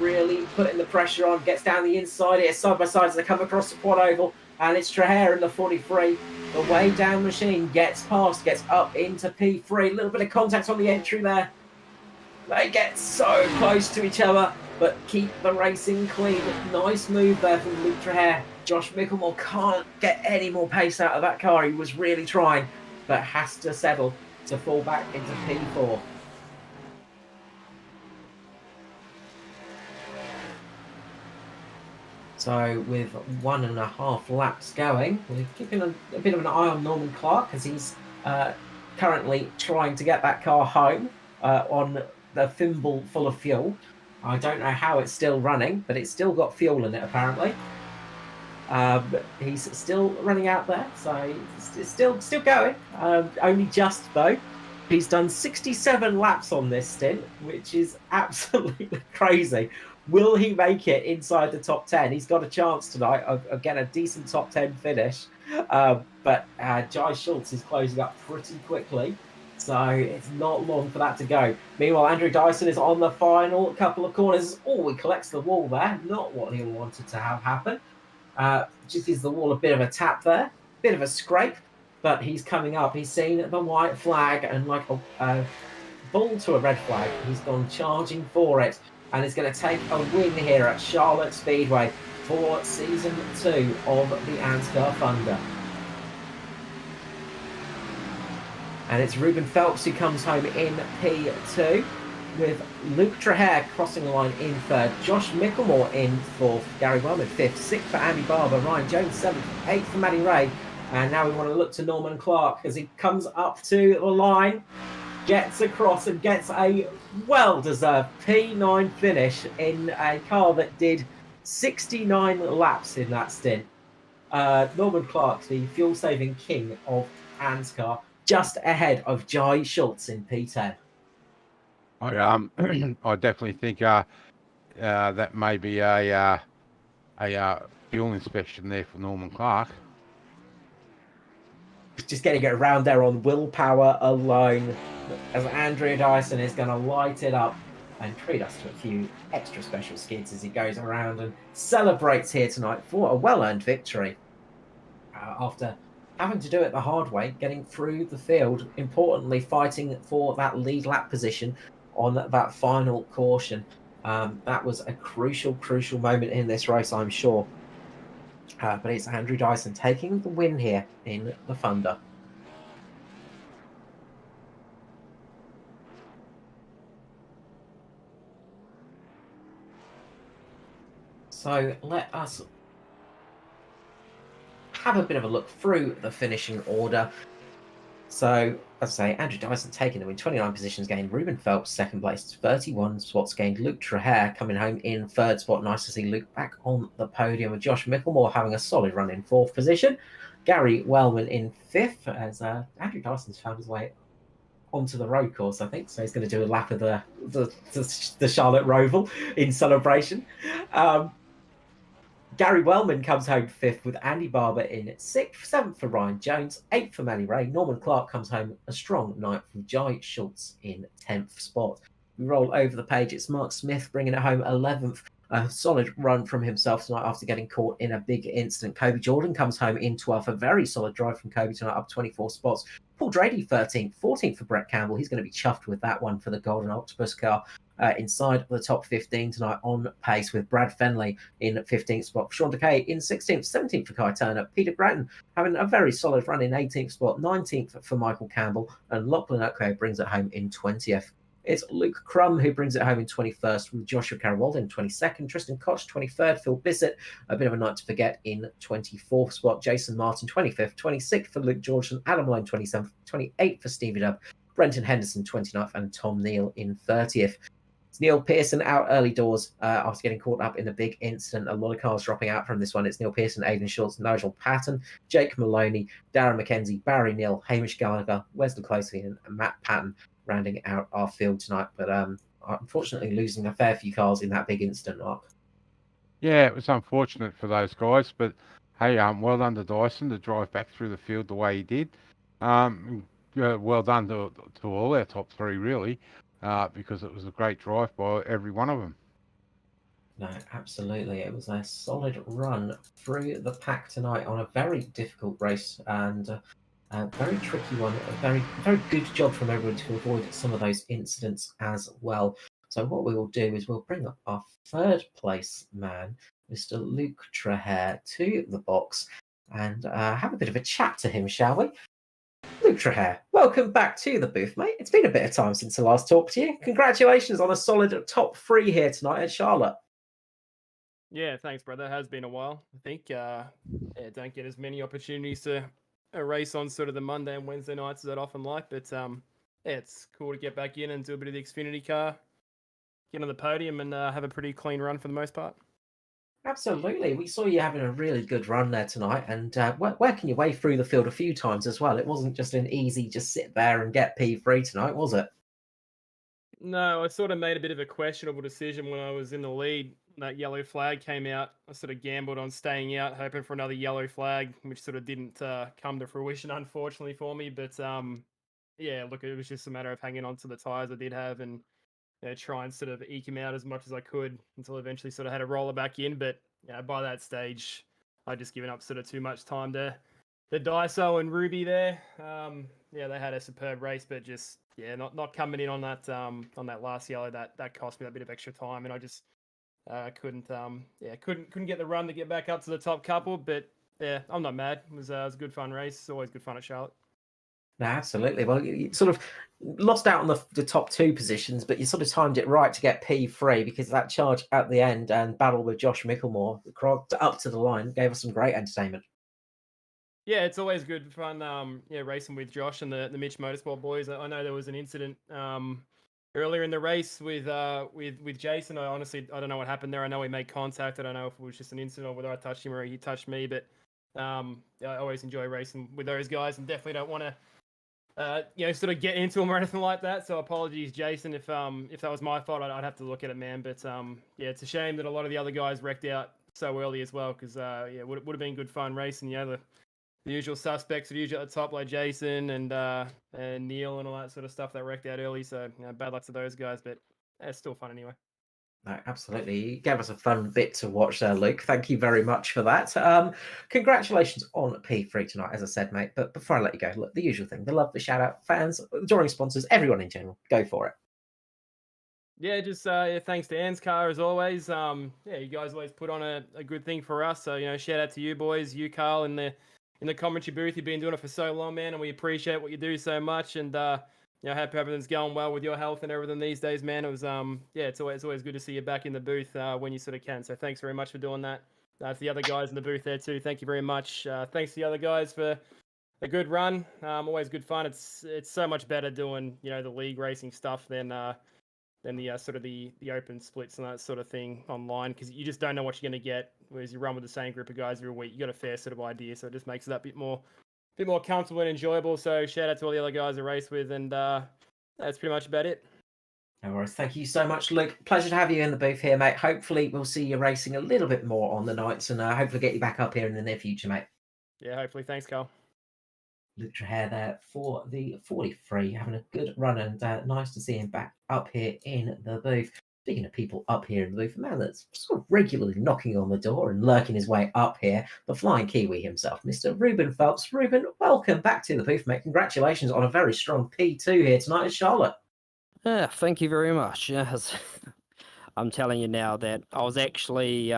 Really putting the pressure on. Gets down the inside here, side by side as they come across the quad oval. And it's Traher in the 43. The way down machine gets past, gets up into P3. A little bit of contact on the entry there. They get so close to each other, but keep the racing clean. Nice move there from Luke Traher. Josh Micklemore can't get any more pace out of that car. He was really trying, but has to settle to fall back into P4. So with 1.5 laps going, we're keeping a bit of an eye on Norman Clark as he's currently trying to get that car home on the thimble full of fuel. I don't know how it's still running, but it's still got fuel in it, apparently. He's still running out there, so it's still going. Only just, though. He's done 67 laps on this stint, which is absolutely crazy. Will he make it inside the top 10? He's got a chance tonight of again, a decent top 10 finish. But Jai Schultz is closing up pretty quickly, so it's not long for that to go. Meanwhile, Andrew Dyson is on the final couple of corners. Oh, he collects the wall there. Not what he wanted to have happen. Just gives the wall a bit of a tap there, bit of a scrape, but he's coming up. He's seen the white flag, and like a bull to a red flag, he's gone charging for it, and is going to take a win here at Charlotte Speedway for season 2 of the ANZCAR Thunder. And it's Ruben Phelps who comes home in P2, with Luke Trahair crossing the line in 3rd, Josh Micklemore in 4th, Gary Wellman 5th, 6th for Andy Barber, Ryan Jones 7th, 8th for Matty Ray. And now we want to look to Norman Clark as he comes up to the line, gets across and gets a well-deserved P9 finish in a car that did 69 laps in that stint. Norman Clark, the fuel-saving king of ANZCAR, just ahead of Jai Schultz in P10. I definitely think that may be a fuel inspection there for Norman Clark. Just getting it around there on willpower alone, as Andrew Dyson is going to light it up and treat us to a few extra special skids as he goes around and celebrates here tonight for a well-earned victory. After having to do it the hard way, getting through the field, importantly fighting for that lead lap position on that final caution. That was a crucial moment in this race, I'm sure. But it's Andrew Dyson taking the win here in the Thunder. So let us have a bit of a look through the finishing order. So, as I say, Andrew Dyson taking the win, 29 positions gained. Ruben Phelps, 2nd place, 31 spots gained. Luke Trahair coming home in 3rd spot. Nice to see Luke back on the podium, with Josh Micklemore having a solid run in 4th position. Gary Wellman in 5th, as Andrew Dyson's found his way onto the road course, I think. So he's going to do a lap of the Charlotte Roval in celebration. Gary Wellman comes home 5th, with Andy Barber in 6th, 7th for Ryan Jones, 8th for Manny Ray. Norman Clark comes home a strong 9th, with Jai Schultz in 10th spot. We roll over the page. It's Mark Smith bringing it home 11th. A solid run from himself tonight after getting caught in a big incident. Kobe Jordan comes home in 12th. A very solid drive from Kobe tonight, up 24 spots. Paul Drady 13th, 14th for Brett Campbell. He's going to be chuffed with that one for the Golden Octopus car. Inside the top 15 tonight, on pace with Brad Fenley in 15th spot, Sean Decay in 16th, 17th for Kai Turner, Peter Grattan having a very solid run in 18th spot, 19th for Michael Campbell, and Lachlan Oakway brings it home in 20th. It's Luke Crum who brings it home in 21st, with Joshua Carroll in 22nd, Tristan Koch 23rd, Phil Bissett, a bit of a night to forget, in 24th spot, Jason Martin 25th, 26th for Luke Georgeson, Adam Malone 27th, 28th for Stevie Dubb, Brenton Henderson 29th, and Tom Neal in 30th. It's Neil Pearson out early doors after getting caught up in a big incident. A lot of cars dropping out from this one. It's Neil Pearson, Aidan Schultz, Nigel Patton, Jake Maloney, Darren McKenzie, Barry Neal, Hamish Gallagher, Wesley Closely, and Matt Patton rounding out our field tonight. But unfortunately losing a fair few cars in that big incident, Mark. Yeah, it was unfortunate for those guys, but hey, well done to Dyson to drive back through the field the way he did. Well done to all our top 3, really. Because it was a great drive by every one of them. No, absolutely. It was a solid run through the pack tonight on a very difficult race, and a very tricky one. A very good job from everyone to avoid some of those incidents as well. So what we will do is we'll bring up our 3rd place man, Mr. Luke Trahair, to the box and have a bit of a chat to him, shall we? Luke Trahair, welcome back to the booth, mate. It's been a bit of time since I last talked to you. Congratulations on a solid top 3 here tonight at Charlotte. Yeah, thanks, brother. It has been a while. I think don't get as many opportunities to race on sort of the Monday and Wednesday nights as I'd often like, but it's cool to get back in and do a bit of the Xfinity car. get on the podium and have a pretty clean run for the most part. Absolutely. We saw you having a really good run there tonight, and working your way through the field a few times as well. It wasn't just an easy just sit there and get P3 tonight, was it? No, I sort of made a bit of a questionable decision when I was in the lead. That yellow flag came out. I sort of gambled on staying out, hoping for another yellow flag, which sort of didn't come to fruition, unfortunately for me. But yeah, look, it was just a matter of hanging on to the tyres I did have and try and sort of eke him out as much as I could until eventually sort of had to roll it back in. But by that stage, I just given up sort of too much time to Daiso and Ruby there. Yeah, they had a superb race, but just not coming in on that last yellow that cost me that bit of extra time, and I just couldn't get the run to get back up to the top couple. But yeah, I'm not mad. It was a good fun race. It's always good fun at Charlotte. No, absolutely. Well, you sort of lost out on the top two positions, but you sort of timed it right to get P3 because that charge at the end and battle with Josh Micklemore up to the line gave us some great entertainment. Yeah, it's always good fun. Racing with Josh and the Mitch Motorsport boys. I know there was an incident earlier in the race with Jason. I don't know what happened there. I know we made contact. I don't know if it was just an incident or whether I touched him or he touched me. But I always enjoy racing with those guys and definitely don't want to sort of get into them or anything like that. So apologies, Jason, if that was my fault. I'd have to look at it, man. But it's a shame that a lot of the other guys wrecked out so early as well because it would have been good fun racing. The usual suspects, the usual at the top like Jason and Neil and all that sort of stuff that wrecked out early. So bad luck to those guys, but it's still fun anyway. No, absolutely. You gave us a fun bit to watch there, Luke. Thank you very much for that. Congratulations on P3 tonight, as I said, mate. But before I let you go, look, the usual thing, the love, the shout out, fans, adoring sponsors, everyone in general, go for it. Yeah, just thanks to ANZCAR as always. You guys always put on a good thing for us. So, shout out to you boys, you, Carl, in the commentary booth. You've been doing it for so long, man, and we appreciate what you do so much. And hope everything's going well with your health and everything these days, man. It was it's always good to see you back in the booth when you sort of can. So thanks very much for doing that. To the other guys in the booth there too, thank you very much. Thanks to the other guys for a good run. Always good fun. It's so much better doing the league racing stuff than the sort of the open splits and that sort of thing online, because you just don't know what you're going to get. Whereas you run with the same group of guys every week, you got a fair sort of idea, so it just makes it that bit more comfortable and enjoyable. So shout out to all the other guys I race with, and that's pretty much about it. No worries. Thank you so much, Luke. Pleasure to have you in the booth here, mate. Hopefully we'll see you racing a little bit more on the nights, and hopefully get you back up here in the near future, mate. Yeah, hopefully. Thanks, Carl. Luke Trahair there for the 43, having a good run, and nice to see him back up here in the booth. Speaking of people up here in the booth, a man that's sort of regularly knocking on the door and lurking his way up here, the flying Kiwi himself, Mr. Ruben Phelps. Ruben, welcome back to the booth, mate. Congratulations on a very strong P2 here tonight at Charlotte. Yeah, thank you very much. Yes. I'm telling you now that I was actually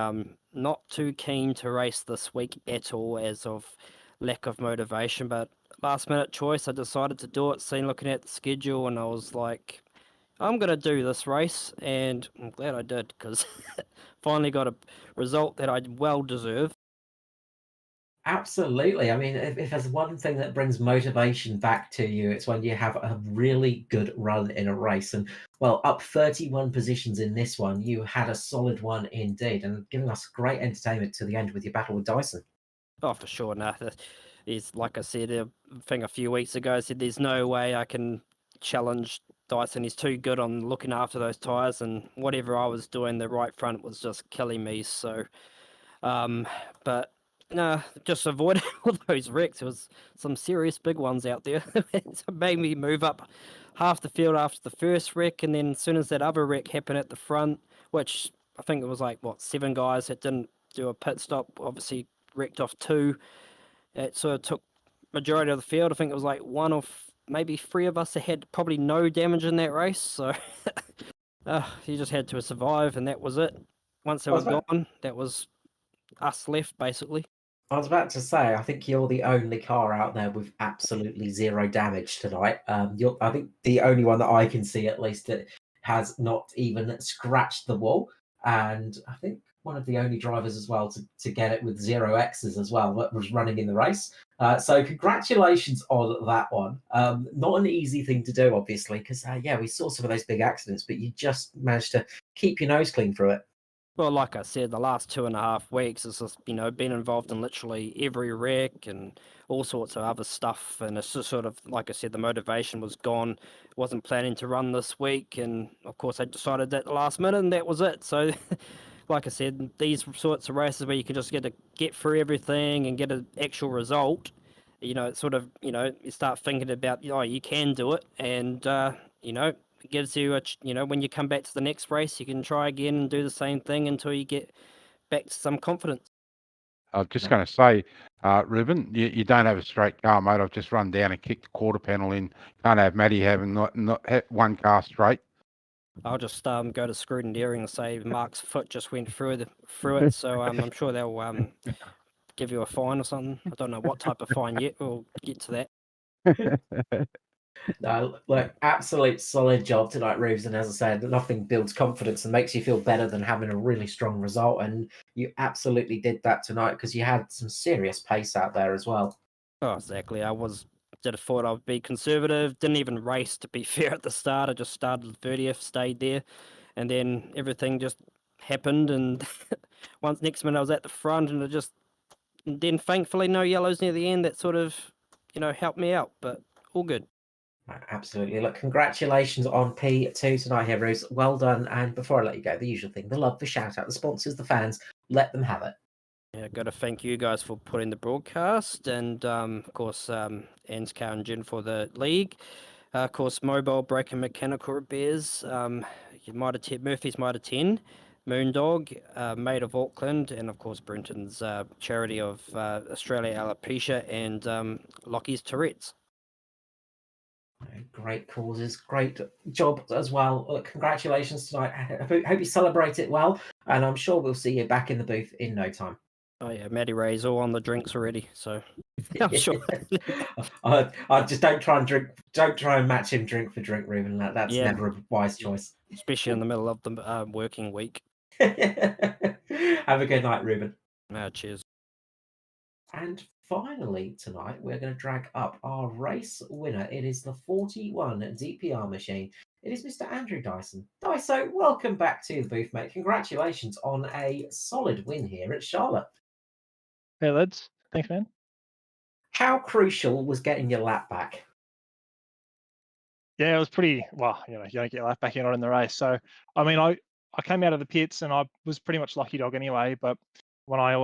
not too keen to race this week at all as of lack of motivation, but last minute choice, I decided to do it, looking at the schedule, and I was like, I'm going to do this race, and I'm glad I did, because finally got a result that I well deserve. Absolutely. I mean, if there's one thing that brings motivation back to you, it's when you have a really good run in a race. And, well, up 31 positions in this one, you had a solid one indeed, and giving us great entertainment to the end with your battle with Dyson. Oh, for sure. No, is like I said, I think a few weeks ago, I said there's no way I can challenge Dyson. He's too good on looking after those tyres, and whatever I was doing, the right front was just killing me. So, but no, just avoided all those wrecks. There was some serious big ones out there. It made me move up half the field after the first wreck, and then as soon as that other wreck happened at the front, which I think it was like, 7 guys that didn't do a pit stop, obviously wrecked off 2. It sort of took majority of the field. I think it was like 1 of maybe 3 of us that had probably no damage in that race. So you just had to survive, and that was it. Once they were gone, that was us left, basically. I was about to say, I think you're the only car out there with absolutely 0 damage tonight. I think the only one that I can see, at least, that has not even scratched the wall. And I think, one of the only drivers as well to get it with 0 X's as well that was running in the race. So congratulations on that one. Not an easy thing to do, obviously, because we saw some of those big accidents, but you just managed to keep your nose clean through it. Well, like I said, the last 2.5 weeks has just, been involved in literally every wreck and all sorts of other stuff. And it's just sort of, like I said, the motivation was gone. Wasn't planning to run this week. And of course, I decided at the last minute and that was it. So, like I said, these sorts of races where you can just get through everything and get an actual result, it's sort of, you start thinking about, you can do it. And, it gives you when you come back to the next race, you can try again and do the same thing until you get back to some confidence. I was just going to say, Ruben, you don't have a straight car, mate. I've just run down and kicked the quarter panel in. Can't have Matty having not one car straight. I'll just go to Scrutineering and say Mark's foot just went through it. So I'm sure they'll give you a fine or something. I don't know what type of fine yet. We'll get to that. No, look, absolute solid job tonight, Reeves. And as I said, nothing builds confidence and makes you feel better than having a really strong result. And you absolutely did that tonight because you had some serious pace out there as well. Oh, exactly. I thought I'd be conservative. Didn't even race, to be fair, at the start. I just started 30th, stayed there, and then everything just happened. And next minute I was at the front, and then thankfully no yellows near the end. That sort of, helped me out. But all good. Absolutely. Look, congratulations on P2 tonight, Heroes. Well done. And before I let you go, the usual thing, the love, the shout out, the sponsors, the fans, let them have it. Yeah, got to thank you guys for putting the broadcast, and of course, ANZCAR and Jin for the league. Of course, Mobile Brake and Mechanical Repairs, Murphy's Mitre 10, Moondog, Maid of Auckland, and of course, Brenton's charity of Australia Alopecia, and Lockie's Tourette's. Great causes, great job as well. Look, congratulations tonight. I hope you celebrate it well, and I'm sure we'll see you back in the booth in no time. Oh yeah, Matty Ray's all on the drinks already, so I'm sure. I just don't try and match him drink for drink, Ruben. That's Yeah. never a wise choice. Especially in the middle of the working week. Have a good night, Ruben. Cheers. And finally, tonight, we're going to drag up our race winner. It is the 41 DPR machine. It is Mr. Andrew Dyson. Dyso, welcome back to the booth, mate. Congratulations on a solid win here at Charlotte. Hey, lads. Thanks, man. How crucial was getting your lap back? Yeah, it was pretty, well, you don't get your lap back in the race. So, I mean, I came out of the pits and I was pretty much lucky dog anyway. But when I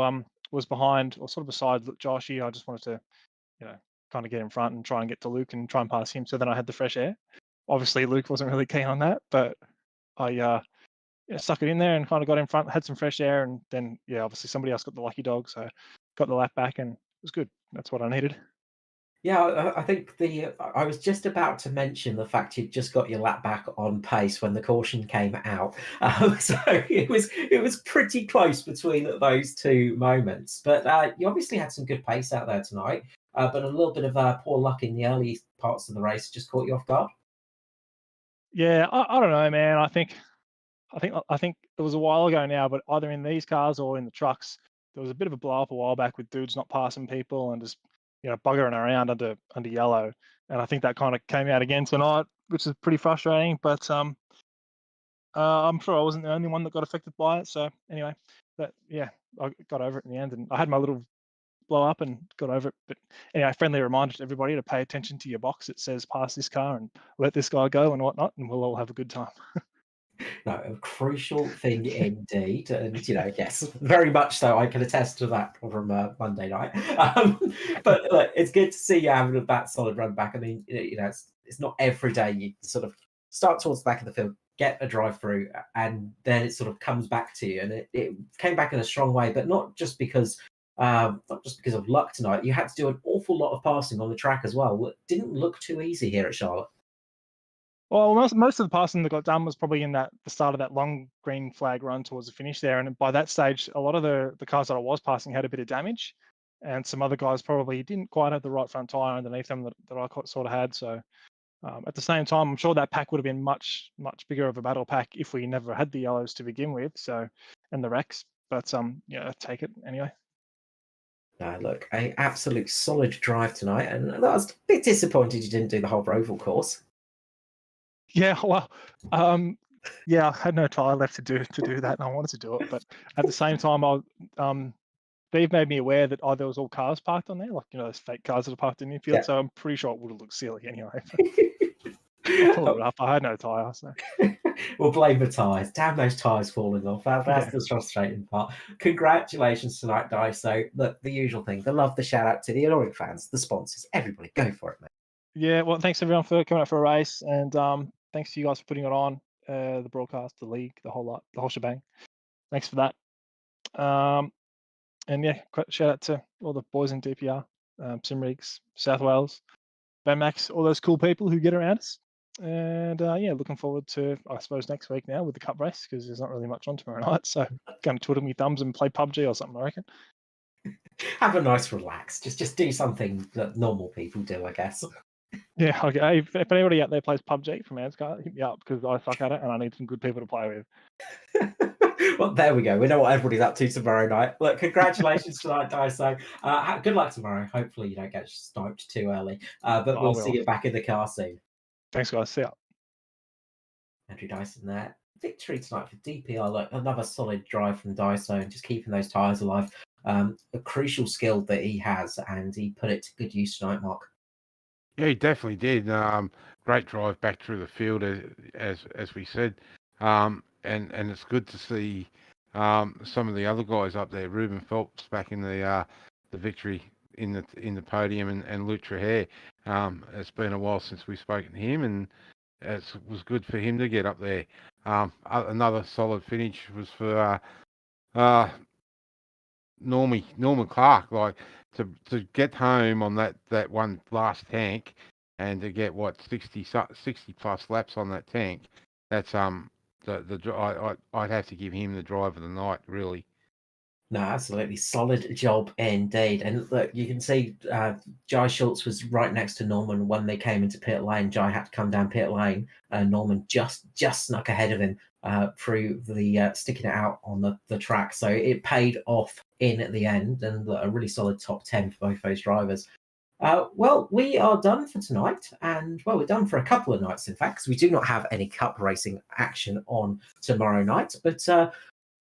was behind or sort of beside Joshy, I just wanted to, kind of get in front and try and get to Luke and try and pass him. So then I had the fresh air. Obviously, Luke wasn't really keen on that, but I stuck it in there and kind of got in front, had some fresh air, and then, obviously somebody else got the lucky dog. So got the lap back and it was good. That's what I needed. Yeah, I think I was just about to mention the fact you'd just got your lap back on pace when the caution came out. So it was pretty close between those two moments. But you obviously had some good pace out there tonight. But a little bit of poor luck in the early parts of the race just caught you off guard. Yeah, I don't know, man. I think it was a while ago now, but either in these cars or in the trucks, there was a bit of a blow up a while back with dudes not passing people and just buggering around under yellow, and I think that kind of came out again tonight, which is pretty frustrating. But I'm sure I wasn't the only one that got affected by it. So anyway, I got over it in the end, and I had my little blow up and got over it. But anyway, friendly reminder to everybody to pay attention to your box. It says pass this car and let this guy go and whatnot, and we'll all have a good time. No, a crucial thing indeed, and yes, very much so. I can attest to that from Monday night. But look, it's good to see you having that solid run back. I mean, it's not every day you sort of start towards the back of the field, get a drive through, and then it sort of comes back to you. And it came back in a strong way, but not just because of luck tonight. You had to do an awful lot of passing on the track as well. It didn't look too easy here at Charlotte. Well, most of the passing that got done was probably in the start of that long green flag run towards the finish there. And by that stage, a lot of the cars that I was passing had a bit of damage, and some other guys probably didn't quite have the right front tire underneath them that I sort of had. So at the same time, I'm sure that pack would have been much, much bigger of a battle pack if we never had the yellows to begin with. So, and the wrecks. But yeah, take it anyway. No, look, a absolute solid drive tonight, and I was a bit disappointed you didn't do the whole Roval course. Yeah, well, yeah, I had no tyre left to do that, and I wanted to do it, but at the same time, Steve made me aware that there was all cars parked on there, like those fake cars that are parked in the infield. Yeah. So I'm pretty sure it would have looked silly anyway. I pulled it up. I had no tyre, so We'll blame the tyres. Damn those tyres falling off. That's Yeah. the frustrating part. Congratulations tonight, Daiso. Look, the usual thing. The love, the shout out to the annoying fans, the sponsors, everybody. Go for it, mate. Yeah, well, thanks everyone for coming out for a race, and thanks to you guys for putting it on, the broadcast, the league, the whole lot, the whole shebang. Thanks for that. And yeah, shout out to all the boys in DPR, Simrigs, South Wales, Max, all those cool people who get around us. And yeah, looking forward to, I suppose, next week now with the cup race, because there's not really much on tomorrow night. So going to twiddle my thumbs and play PUBG or something, I reckon. Have a nice relax. Just do something that normal people do, I guess. Yeah, okay. Hey, if anybody out there plays PUBG from ANZCAR, hit me up, because I suck at it and I need some good people to play with. Well, there we go. We know what everybody's up to tomorrow night. Look, congratulations tonight, Daiso. Good luck tomorrow. Hopefully you don't get sniped too early. But I we'll will. see you back in the car soon. Thanks, guys. See ya. Andrew Dyson there. Victory tonight for DPR. Look, another solid drive from Daiso and just keeping those tyres alive. A crucial skill that he has, and he put it to good use tonight, Mark. Yeah, he definitely did. Great drive back through the field, as we said, and it's good to see some of the other guys up there. Ruben Phelps back in the victory in the podium, and Luke Traher. It's been a while since we've spoken to him, and it was good for him to get up there. Another solid finish was for Norman Clark, like to get home on that one last tank, and to get 60 plus laps on that tank. That's I'd have to give him the drive of the night, really. No, absolutely solid job indeed. And look, you can see Jai Schultz was right next to Norman when they came into pit lane. Jai had to come down pit lane, and Norman just snuck ahead of him through the sticking it out on the track. So it paid off in the end, and a really solid top 10 for both those drivers. Well, we are done for tonight, and well, we're done for a couple of nights, in fact, because we do not have any cup racing action on tomorrow night. But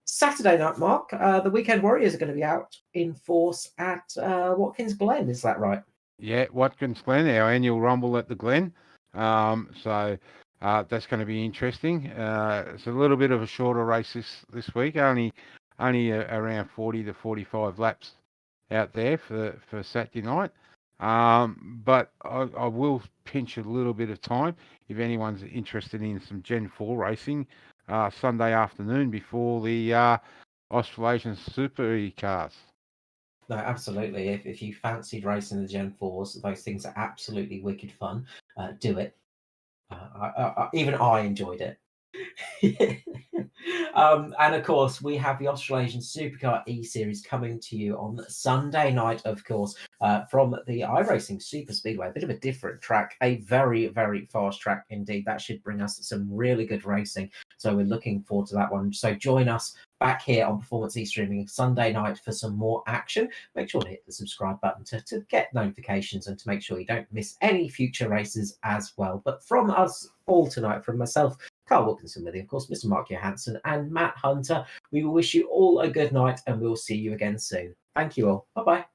Saturday night, Mark, the Weekend Warriors are going to be out in force at Watkins Glen. Is that right? Yeah, Watkins Glen, our annual rumble at the Glen. So that's going to be interesting. It's a little bit of a shorter race this week, only around 40 to 45 laps out there for Saturday night. But I will pinch a little bit of time if anyone's interested in some Gen 4 racing Sunday afternoon before the Australasian Super cars. No, absolutely. If you fancied racing the Gen 4s, those things are absolutely wicked fun. Do it. Even I enjoyed it. And of course, we have the Australasian Supercar E-Series coming to you on Sunday night, of course, from the iRacing Super Speedway. A bit of a different track, a very, very fast track indeed. That should bring us some really good racing. So we're looking forward to that one. So join us back here on Performance E-Streaming Sunday night for some more action. Make sure to hit the subscribe button to get notifications and to make sure you don't miss any future races as well. But from us all tonight, from myself, Carl Wilkinson with you, of course, Mr. Mark Johansson and Matt Hunter, we will wish you all a good night, and we'll see you again soon. Thank you all. Bye-bye.